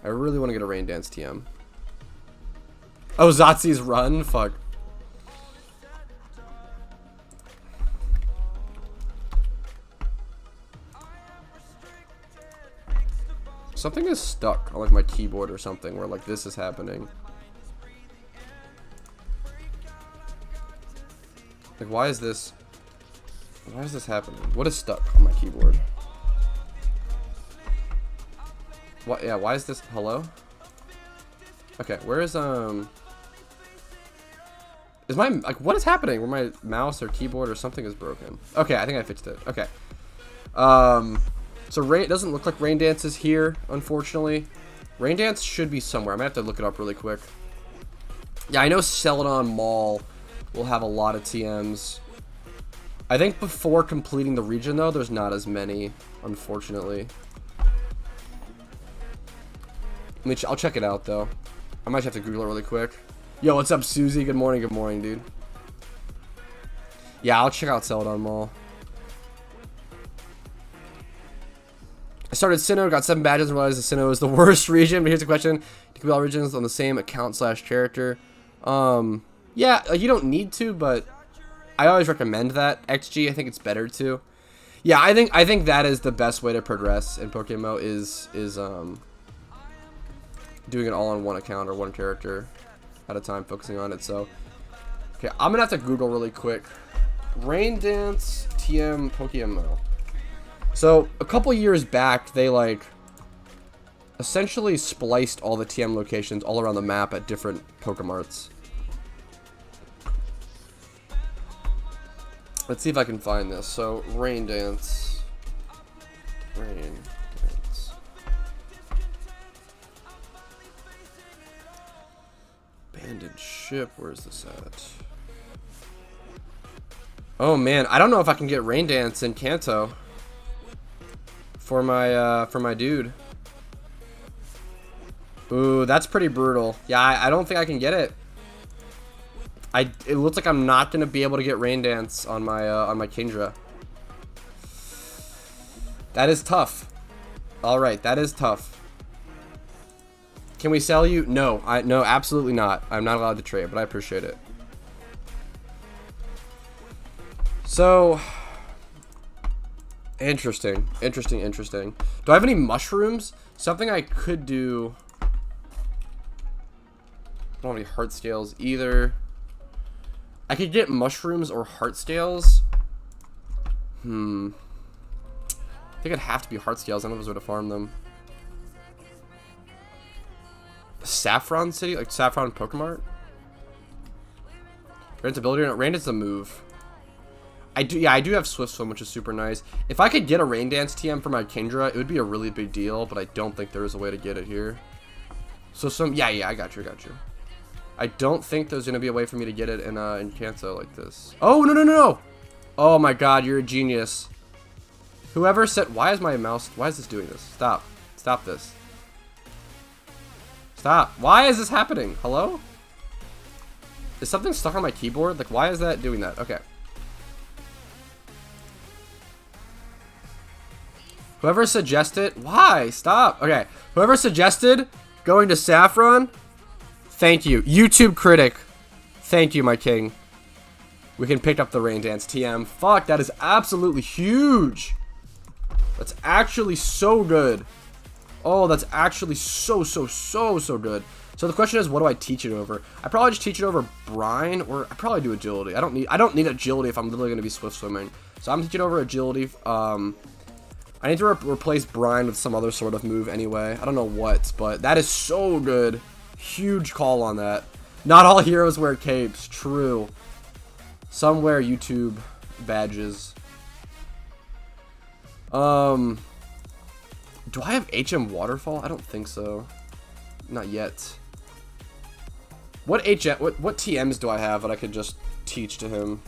I really want to get a Rain Dance TM. Oh, Zotzi's run? Fuck. Something is stuck on like my keyboard or something where like this is happening. Like, why is this happening? What is stuck on my keyboard? What? Yeah, why is this? Hello? Okay, where is my, like, what is happening? Where my mouse or keyboard or something is broken. Okay, I think I fixed it. Okay. So it doesn't look like Rain Dance is here, unfortunately. Rain Dance should be somewhere. I'm gonna have to look it up really quick. Yeah, I know Celadon Mall we'll have a lot of TMs. I think before completing the region, though, there's not as many, unfortunately. I'll check it out, though. I might have to Google it really quick. Yo, what's up, Susie? Good morning, dude. Yeah, I'll check out Celadon Mall. I started Sinnoh, got 7 badges, and realized the Sinnoh is the worst region. But here's the question: do you complete all regions on the same account/character? Yeah, you don't need to, but I always recommend that. XG, I think it's better to. Yeah, I think that is the best way to progress in PokeMMO is doing it all on one account or one character at a time, focusing on it. So, okay, I'm gonna have to Google really quick. Rain Dance TM PokeMMO. So a couple years back, they like essentially spliced all the TM locations all around the map at different Pokemarts. Let's see if I can find this. So Rain Dance. Abandoned ship. Where's this at? Oh man, I don't know if I can get Rain Dance in Kanto for my dude. Ooh, that's pretty brutal. Yeah, I don't think I can get it. It looks like I'm not gonna be able to get Rain Dance on my Kingdra. That is tough. All right, that is tough. Can we sell you? No, no, absolutely not. I'm not allowed to trade, but I appreciate it. So, interesting. Do I have any mushrooms? Something I could do. I don't have any heart scales either. I could get mushrooms or heart scales. I think it'd have to be heart scales. I don't know if there's a way to farm them. Saffron City? Like Saffron Pokemart? Rand's ability? Rand's a move. I do have Swift Swim, which is super nice. If I could get a Rain Dance TM for my Kingdra, it would be a really big deal, but I don't think there is a way to get it here. So yeah, I got you. I don't think there's gonna be a way for me to get it in Kanto like this. Oh no! Oh my god, you're a genius. Whoever said, why is this doing this? Stop this. Stop. Why is this happening? Hello? Is something stuck on my keyboard? Like, why is that doing that? Okay. Whoever suggested, why? Stop. Okay. Whoever suggested going to Saffron, thank you. YouTube critic, thank you, my king. We can pick up the Rain Dance TM. Fuck, that is absolutely huge. That's actually so good. Oh, that's actually so good. So the question is, what do I teach it over? I probably just teach it over Brine, or I probably do agility. I don't need agility if I'm literally going to be swift swimming. So I'm teaching over agility. I need to replace Brine with some other sort of move anyway. I don't know what, but that is so good. Huge call on that. Not all heroes wear capes. True. Some wear YouTube badges. Do I have HM Waterfall? I don't think so. Not yet. What TMs do I have that I could just teach to him?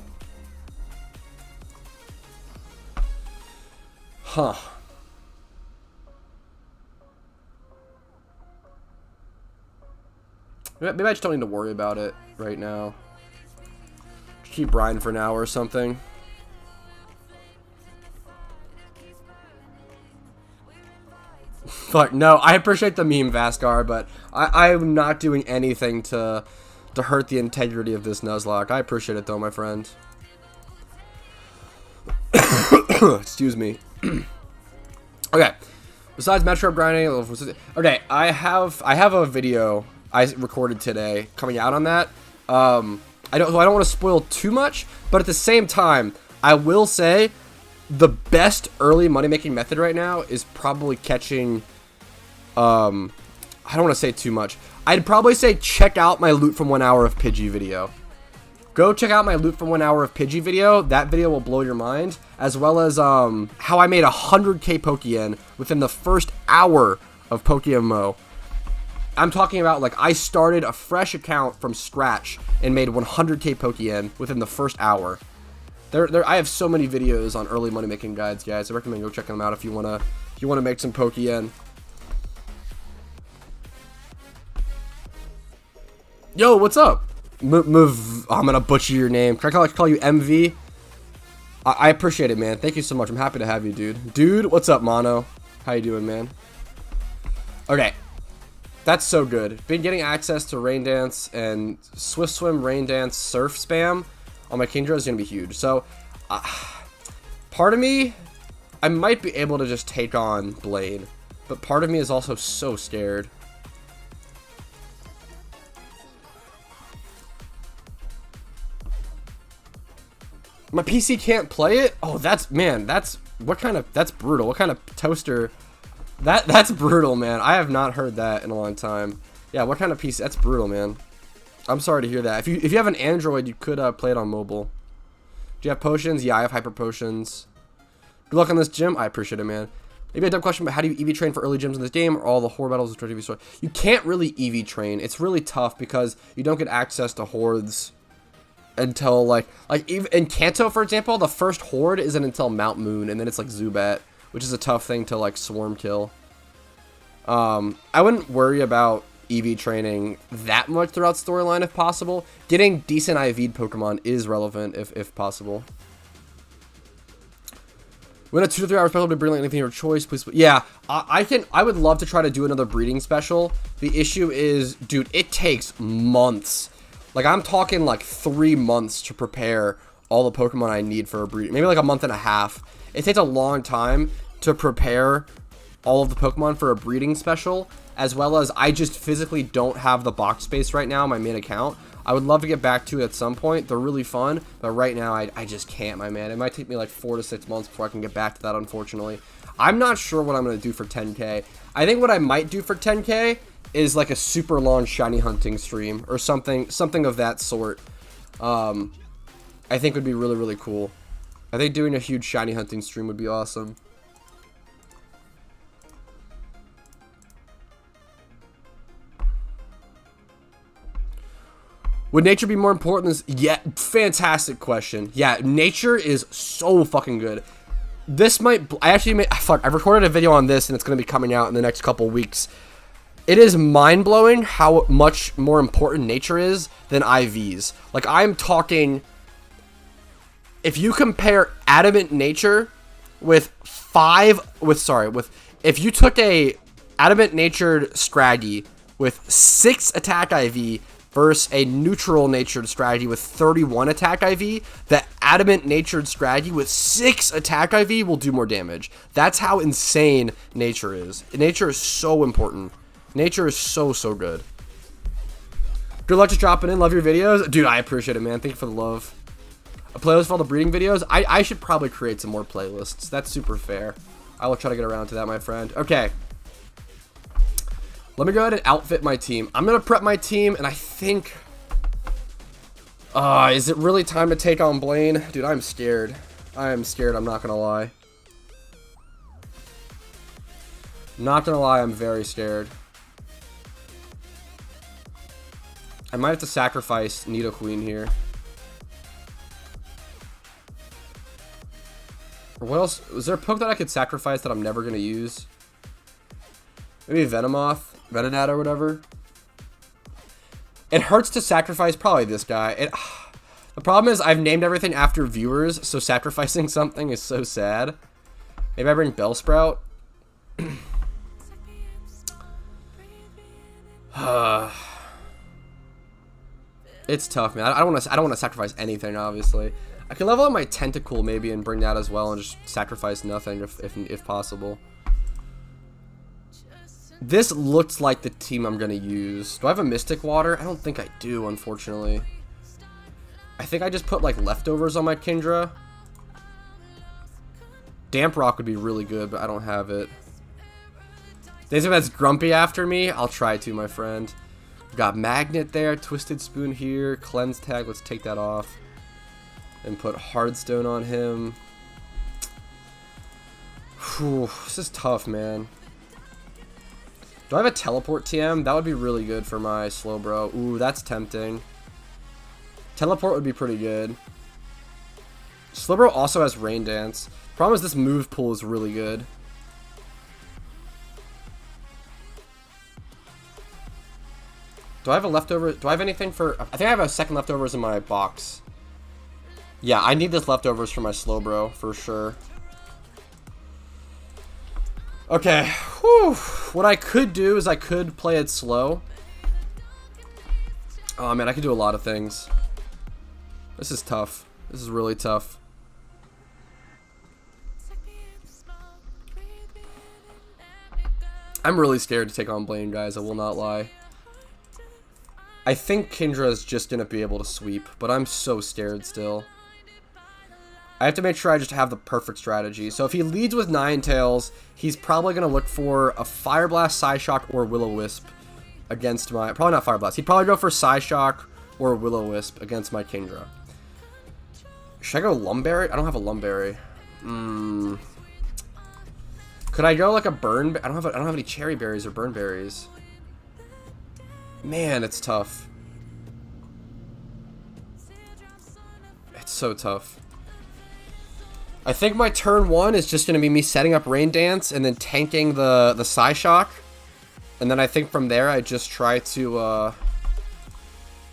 Huh. Maybe I just don't need to worry about it right now. Just keep Brian for now or something. Fuck, no, I appreciate the meme, Vascar, but I'm not doing anything to hurt the integrity of this Nuzlocke. I appreciate it though, my friend. Excuse me. Okay. Besides Metro grinding, okay, I have a video I recorded today coming out on that. I don't want to spoil too much, but at the same time, I will say the best early money making method right now is probably catching. I don't want to say too much. I'd probably say check out my loot from 1 hour of Pidgey video. Go check out my loot from 1 hour of Pidgey video. That video will blow your mind. As well as how I made 100k Pokeyen within the first hour of PokeMMO. I'm talking about, like, I started a fresh account from scratch and made 100k Pokeyen within the first hour. I have so many videos on early money making guides, guys. I recommend go checking them out if you wanna make some Pokeyen. Yo, what's up? I'm gonna butcher your name. Can I call you MV? I appreciate it, man. Thank you so much. I'm happy to have you, dude. Dude, what's up, Mono? How you doing, man? Okay. That's so good. Been getting access to Rain Dance and Swift Swim, Rain Dance, Surf Spam on my Kingdra is going to be huge. So, part of me, I might be able to just take on Blaine. But part of me is also so scared. My PC can't play it? Oh, that's brutal. What kind of toaster? That's brutal, man. I have not heard that in a long time. Yeah, what kind of PC? That's brutal, man. I'm sorry to hear that. If you have an Android, you could play it on mobile. Do you have potions? Yeah, I have hyper potions. Good luck on this gym. I appreciate it, man. Maybe a dumb question, but how do you EV train for early gyms in this game, or all the horde battles with EV story? You can't really EV train. It's really tough because you don't get access to hordes until like even in Kanto, for example, the first horde isn't until Mount Moon, and then it's like Zubat, which is a tough thing to like swarm kill. I wouldn't worry about EV training that much throughout storyline if possible. Getting decent IV'd Pokemon is relevant if possible. Win a 2 to 3 hour special to bring anything your choice, please. Yeah, I would love to try to do another breeding special. The issue is, dude, it takes months. Like, I'm talking like 3 months to prepare all the Pokemon I need for a breeding. Maybe like a month and a half. It takes a long time to prepare all of the Pokemon for a breeding special, as well as I just physically don't have the box space right now on my main account. I would love to get back to it at some point. They're really fun, but right now I just can't, my man. It might take me like 4 to 6 months before I can get back to that, unfortunately. I'm not sure what I'm going to do for 10k. I think what I might do for 10k is like a super long shiny hunting stream or something of that sort. I think would be really, really cool. I think doing a huge shiny hunting stream would be awesome. Would nature be more important than this? Yeah, fantastic question. Yeah, nature is so fucking good. This might, I've recorded a video on this and it's going to be coming out in the next couple weeks. It is mind-blowing how much more important nature is than IVs. Like, I'm talking, if you compare adamant nature if you took a adamant natured Scraggy with 6 attack IV versus a neutral natured Scraggy with 31 attack IV, the adamant natured Scraggy with 6 attack IV will do more damage. That's how insane nature is. Nature is so important. Nature is so good. Good luck just dropping in. Love your videos. Dude, I appreciate it, man. Thank you for the love. A playlist for all the breeding videos? I should probably create some more playlists. That's super fair. I will try to get around to that, my friend. Okay. Let me go ahead and outfit my team. I'm going to prep my team, and I think... is it really time to take on Blaine? Dude, I'm scared. I am scared, I'm not going to lie. Not going to lie, I'm very scared. I might have to sacrifice Nidoqueen here. Or what else? Was there a poke that I could sacrifice that I'm never going to use? Maybe Venomoth? Venonat or whatever? It hurts to sacrifice probably this guy. The problem is I've named everything after viewers, so sacrificing something is so sad. Maybe I bring Bellsprout? It's tough, man. I don't want to sacrifice anything, obviously. I can level up my Tentacool maybe and bring that as well and just sacrifice nothing if possible. This looks like the team I'm going to use. Do I have a Mystic Water? I don't think I do, unfortunately. I think I just put like leftovers on my Kingdra. Damp Rock would be really good, but I don't have it. Anything that's grumpy after me, I'll try to, my friend. We've got Magnet there, Twisted Spoon here, Cleanse Tag, let's take that off. And put Hardstone on him. Whew, this is tough, man. Do I have a teleport TM? That would be really good for my Slowbro. Ooh, that's tempting. Teleport would be pretty good. Slowbro also has Rain Dance. Problem is this move pool is really good. Do I have a leftover? Do I have anything for... I think I have a second leftovers in my box. Yeah, I need this leftovers for my Slowbro, for sure. Okay. Whew. What I could do is I could play it slow. Oh, man, I could do a lot of things. This is tough. This is really tough. I'm really scared to take on Blaine, guys. I will not lie. I think Kindra is just going to be able to sweep, but I'm so scared still. I have to make sure I just have the perfect strategy. So if he leads with Ninetales, he's probably going to look for a Fire Blast, Psyshock, or Will-O-Wisp against my... Probably not Fire Blast. He'd probably go for Psyshock or Will-O-Wisp against my Kindra. Should I go Lumberry? I don't have a Lumberry. Could I go like a Burn... I don't have any Cherry Berries or Burn Berries. Man, it's tough. It's so tough. I think my turn 1 is just going to be me setting up Rain Dance and then tanking the Psyshock. And then I think from there I just try to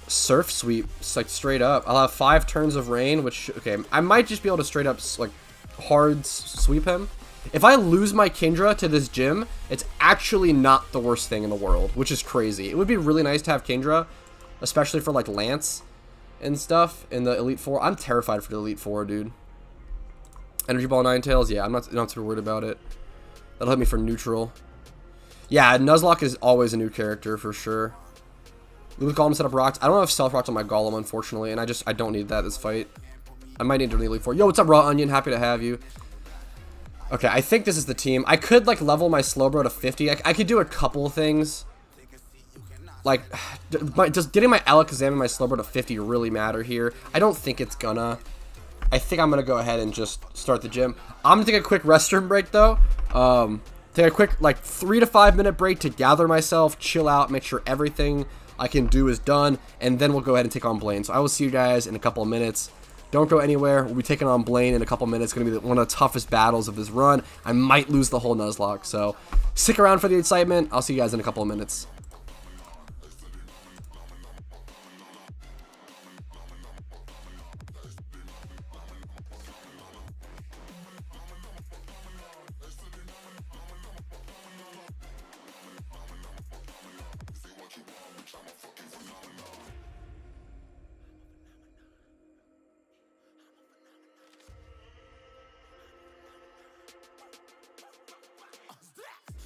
Surf Sweep, like straight up. I'll have 5 turns of Rain, which, okay, I might just be able to straight up like hard sweep him. If I lose my Kindra to this gym, it's actually not the worst thing in the world, which is crazy. It would be really nice to have Kindra, especially for like Lance and stuff in the Elite Four. I'm terrified for the Elite Four, dude. Energy Ball Ninetales, yeah, I'm not too worried about it. That'll hit me for neutral. Yeah, Nuzlocke is always a new character for sure. Lose Golem, set up rocks. I don't have Stealth Rocks on my Golem, unfortunately, and I don't need that this fight. I might need to Elite Four. Yo, what's up, Raw Onion? Happy to have you. Okay, I think this is the team. I could, like, level my Slowbro to 50. I could do a couple things. Like, just getting my Alakazam and my Slowbro to 50 really matter here. I don't think it's gonna. I think I'm gonna go ahead and just start the gym. I'm gonna take a quick restroom break, though. Take a quick, like, 3 to 5 minute break to gather myself, chill out, make sure everything I can do is done, and then we'll go ahead and take on Blaine. So I will see you guys in a couple of minutes. Don't go anywhere. We'll be taking on Blaine in a couple minutes. It's going to be one of the toughest battles of this run. I might lose the whole Nuzlocke, so stick around for the excitement. I'll see you guys in a couple of minutes.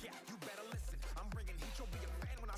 Yeah, you better listen. I'm bringing heat, you'll be a fan when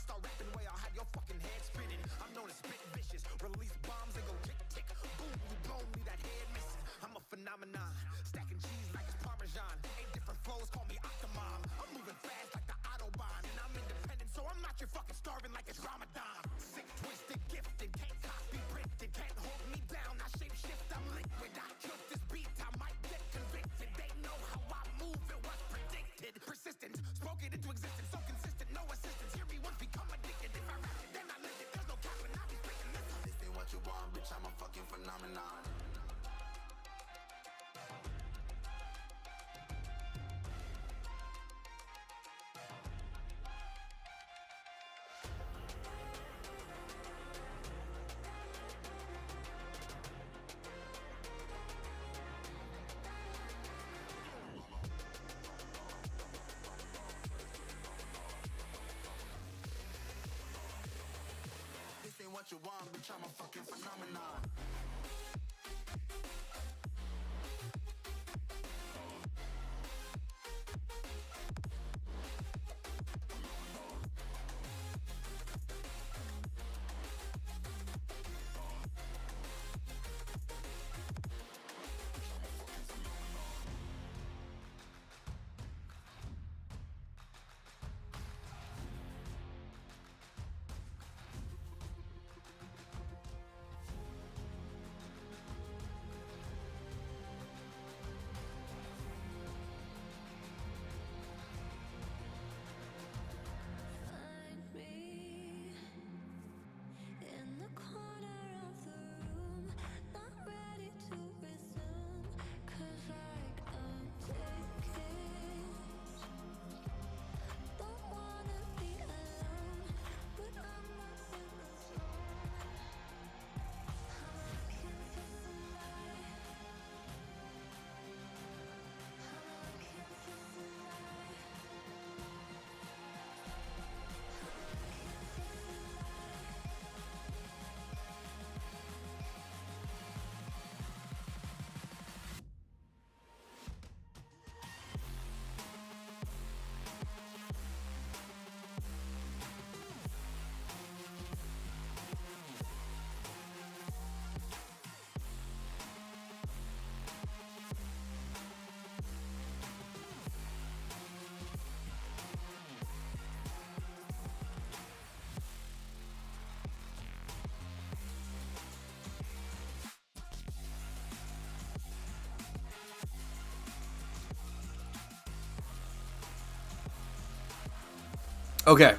Okay.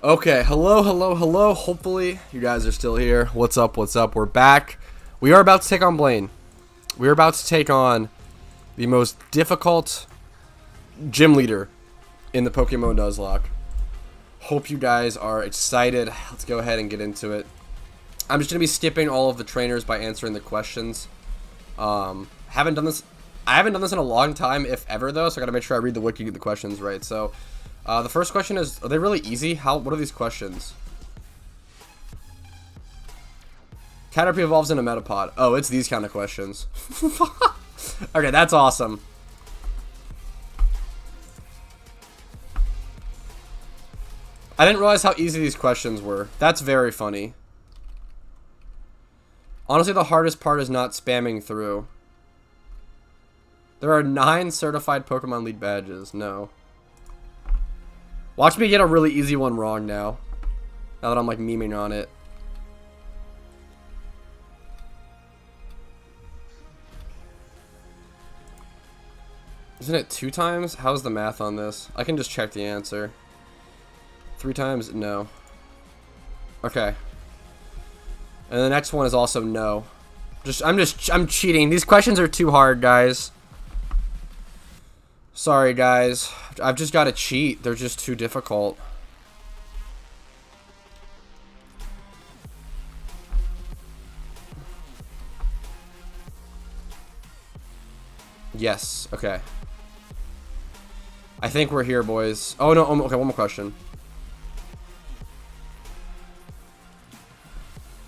Okay, hello, hello, hello. Hopefully you guys are still here. What's up, what's up? We're back. We are about to take on Blaine. We are about to take on the most difficult gym leader in the PokeMMO Nuzlocke. Hope you guys are excited. Let's go ahead and get into it. I'm just going to be skipping all of the trainers by answering the questions. I haven't done this in a long time, if ever, though, so I got to make sure I read the wiki and get the questions right. So, the first question is, are they really easy? What are these questions? Caterpie evolves in a Metapod. Oh, it's these kind of questions. Okay, that's awesome. I didn't realize how easy these questions were. That's very funny. Honestly, the hardest part is not spamming through. There are 9 certified Pokemon League badges. No. Watch me get a really easy one wrong now. Now that I'm like memeing on it. Isn't it 2 times? How's the math on this? I can just check the answer. 3 times? No. Okay. And the next one is also no. I'm cheating. These questions are too hard, guys. Sorry, guys. I've just got to cheat. They're just too difficult. Yes. Okay. I think we're here, boys. Oh, no. Okay, one more question.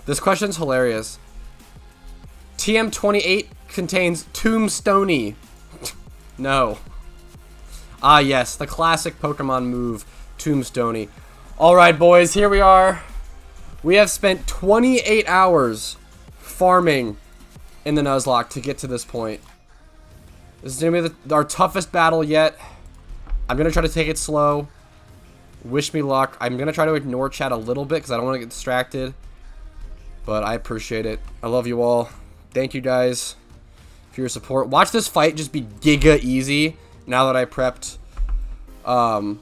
This question's hilarious. TM28 contains Tombstoney. No. Ah, yes. The classic Pokemon move, Tombstoney. Alright, boys. Here we are. We have spent 28 hours farming in the Nuzlocke to get to this point. This is going to be our toughest battle yet. I'm going to try to take it slow. Wish me luck. I'm going to try to ignore chat a little bit because I don't want to get distracted. But I appreciate it. I love you all. Thank you guys for your support. Watch this fight just be giga easy now that I prepped Kendra.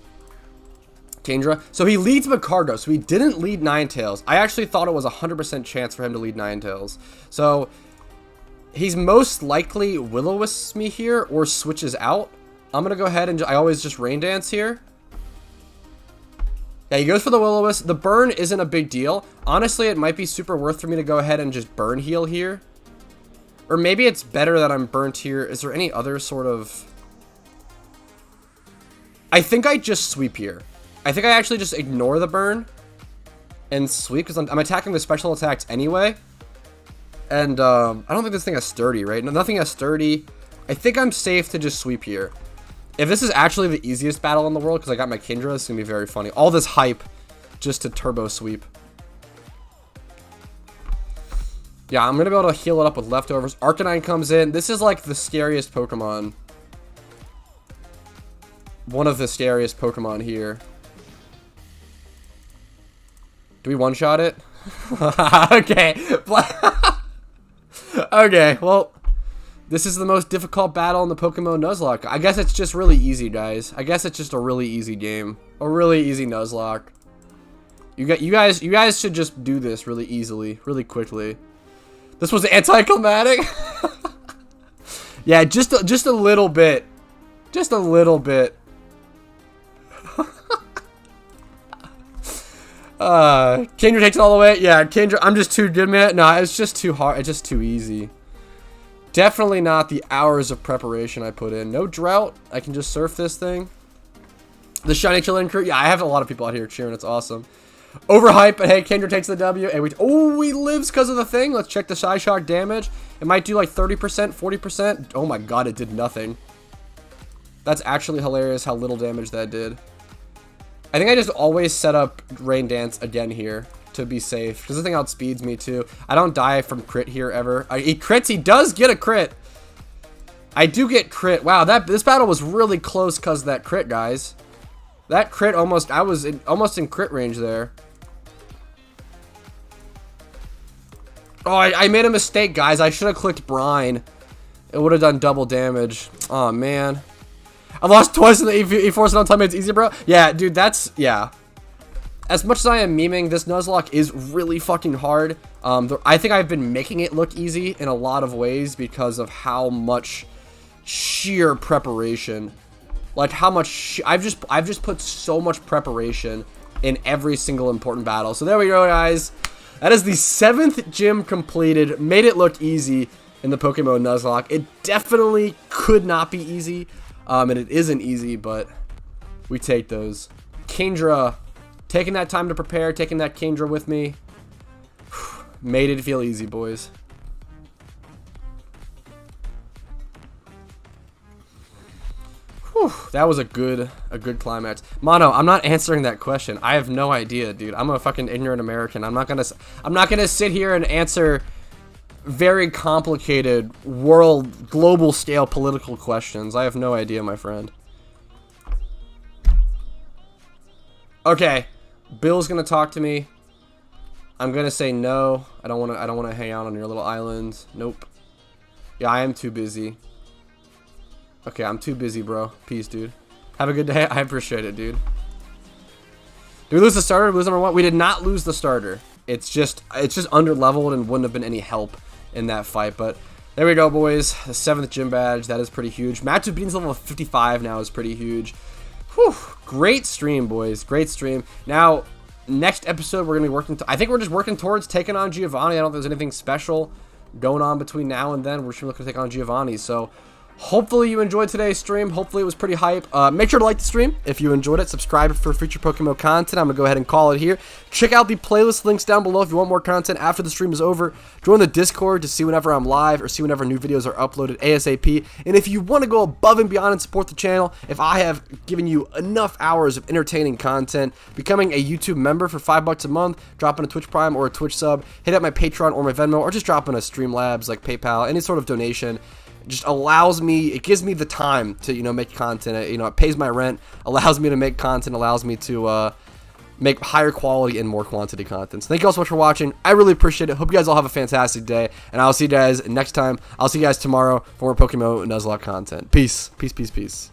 So he leads Magcargo. So he didn't lead Ninetales. I actually thought it was a 100% chance for him to lead Ninetales. So he's most likely Will-O-Wisps me here or switches out. I'm going to go ahead and I always just Rain Dance here. Yeah, he goes for the Will-O-Wisp. The burn isn't a big deal. Honestly, it might be super worth for me to go ahead and just burn heal here. Or maybe it's better that I'm burnt here. Is there any other sort of... I think I just sweep here. I think I actually just ignore the burn and sweep because I'm attacking the special attacks anyway. And I don't think this thing has sturdy, right? No, nothing has sturdy. I think I'm safe to just sweep here. If this is actually the easiest battle in the world, because I got my Kendra, it's going to be very funny. All this hype just to turbo sweep. Yeah, I'm going to be able to heal it up with leftovers. Arcanine comes in. This is like the scariest Pokemon. One of the scariest Pokemon here. Do we one-shot it? Okay. Okay, well... This is the most difficult battle in the PokeMMO Nuzlocke. I guess it's just really easy, guys. I guess it's just a really easy game. A really easy Nuzlocke. You guys should just do this really easily, really quickly. This was anticlimactic? Yeah, just a little bit. Just a little bit. Kendra takes it all the way. Yeah, Kendra, I'm just too good, man. Nah, it's just too hard. It's just too easy. Definitely not the hours of preparation I put in. No drought. I can just surf this thing. The Shiny Chillin crew. Yeah, I have a lot of people out here cheering. It's awesome. Overhype, but hey, Kendra takes the W. And he lives because of the thing. Let's check the Shy Shock damage. It might do like 30%, 40%. Oh my god, it did nothing. That's actually hilarious how little damage that did. I think I just always set up Rain Dance again here to be safe, because this thing outspeeds me too. I don't die from crit here ever. He crits. He does get a crit. I do get crit. Wow, this battle was really close because of that crit, guys. That crit almost, I was almost in crit range there. Oh, I made a mistake, guys. I should have clicked Brine. It would have done double damage. Oh, man. I lost twice in the E4, so don't tell me it's easy, bro. Yeah, dude, that's, yeah. As much as I am memeing, this Nuzlocke is really fucking hard. I think I've been making it look easy in a lot of ways because of how much sheer preparation, like how much I've just put so much preparation in every single important battle. So there we go, guys. That is the 7th gym completed. Made it look easy in the PokeMMO Nuzlocke. It definitely could not be easy, and it isn't easy, but we take those. Kendra, taking that time to prepare, taking that Kendra with me, made it feel easy, boys. Whew, that was a good climax. Mono, I'm not answering that question. I have no idea, dude. I'm a fucking ignorant American. I'm not gonna sit here and answer very complicated global scale political questions. I have no idea, my friend. Okay, Bill's gonna talk to me. I'm gonna say no. I don't wanna hang out on your little island. Nope. Yeah, I am too busy. Okay, I'm too busy, bro. Peace, dude. Have a good day. I appreciate it, dude. Did we lose the starter? Did we lose number 1? We did not lose the starter. It's just under leveled and wouldn't have been any help in that fight. But there we go, boys. The 7th gym badge. That is pretty huge. Match of Beans level 55 now is pretty huge. Whew. Great stream, boys. Great stream. Now, next episode, we're going to be I think we're just working towards taking on Giovanni. I don't think there's anything special going on between now and then. We're just looking to take on Giovanni. So, hopefully you enjoyed today's stream. Hopefully it was pretty hype. Make sure to like the stream if you enjoyed it. Subscribe for future PokeMMO content. I'm going to go ahead and call it here. Check out the playlist links down below if you want more content after the stream is over. Join the Discord to see whenever I'm live or see whenever new videos are uploaded ASAP. And if you want to go above and beyond and support the channel, if I have given you enough hours of entertaining content, becoming a YouTube member for $5 a month, dropping a Twitch Prime or a Twitch sub, hit up my Patreon or my Venmo, or just dropping a Streamlabs like PayPal, any sort of donation, just allows me, it gives me the time to, you know, make content. It pays my rent, allows me to make content, allows me to make higher quality and more quantity content. So thank you all so much for watching. I really appreciate it. Hope you guys all have a fantastic day, and I'll see you guys next time. I'll see you guys tomorrow for more PokeMMO Nuzlocke content. Peace. Peace, peace, peace.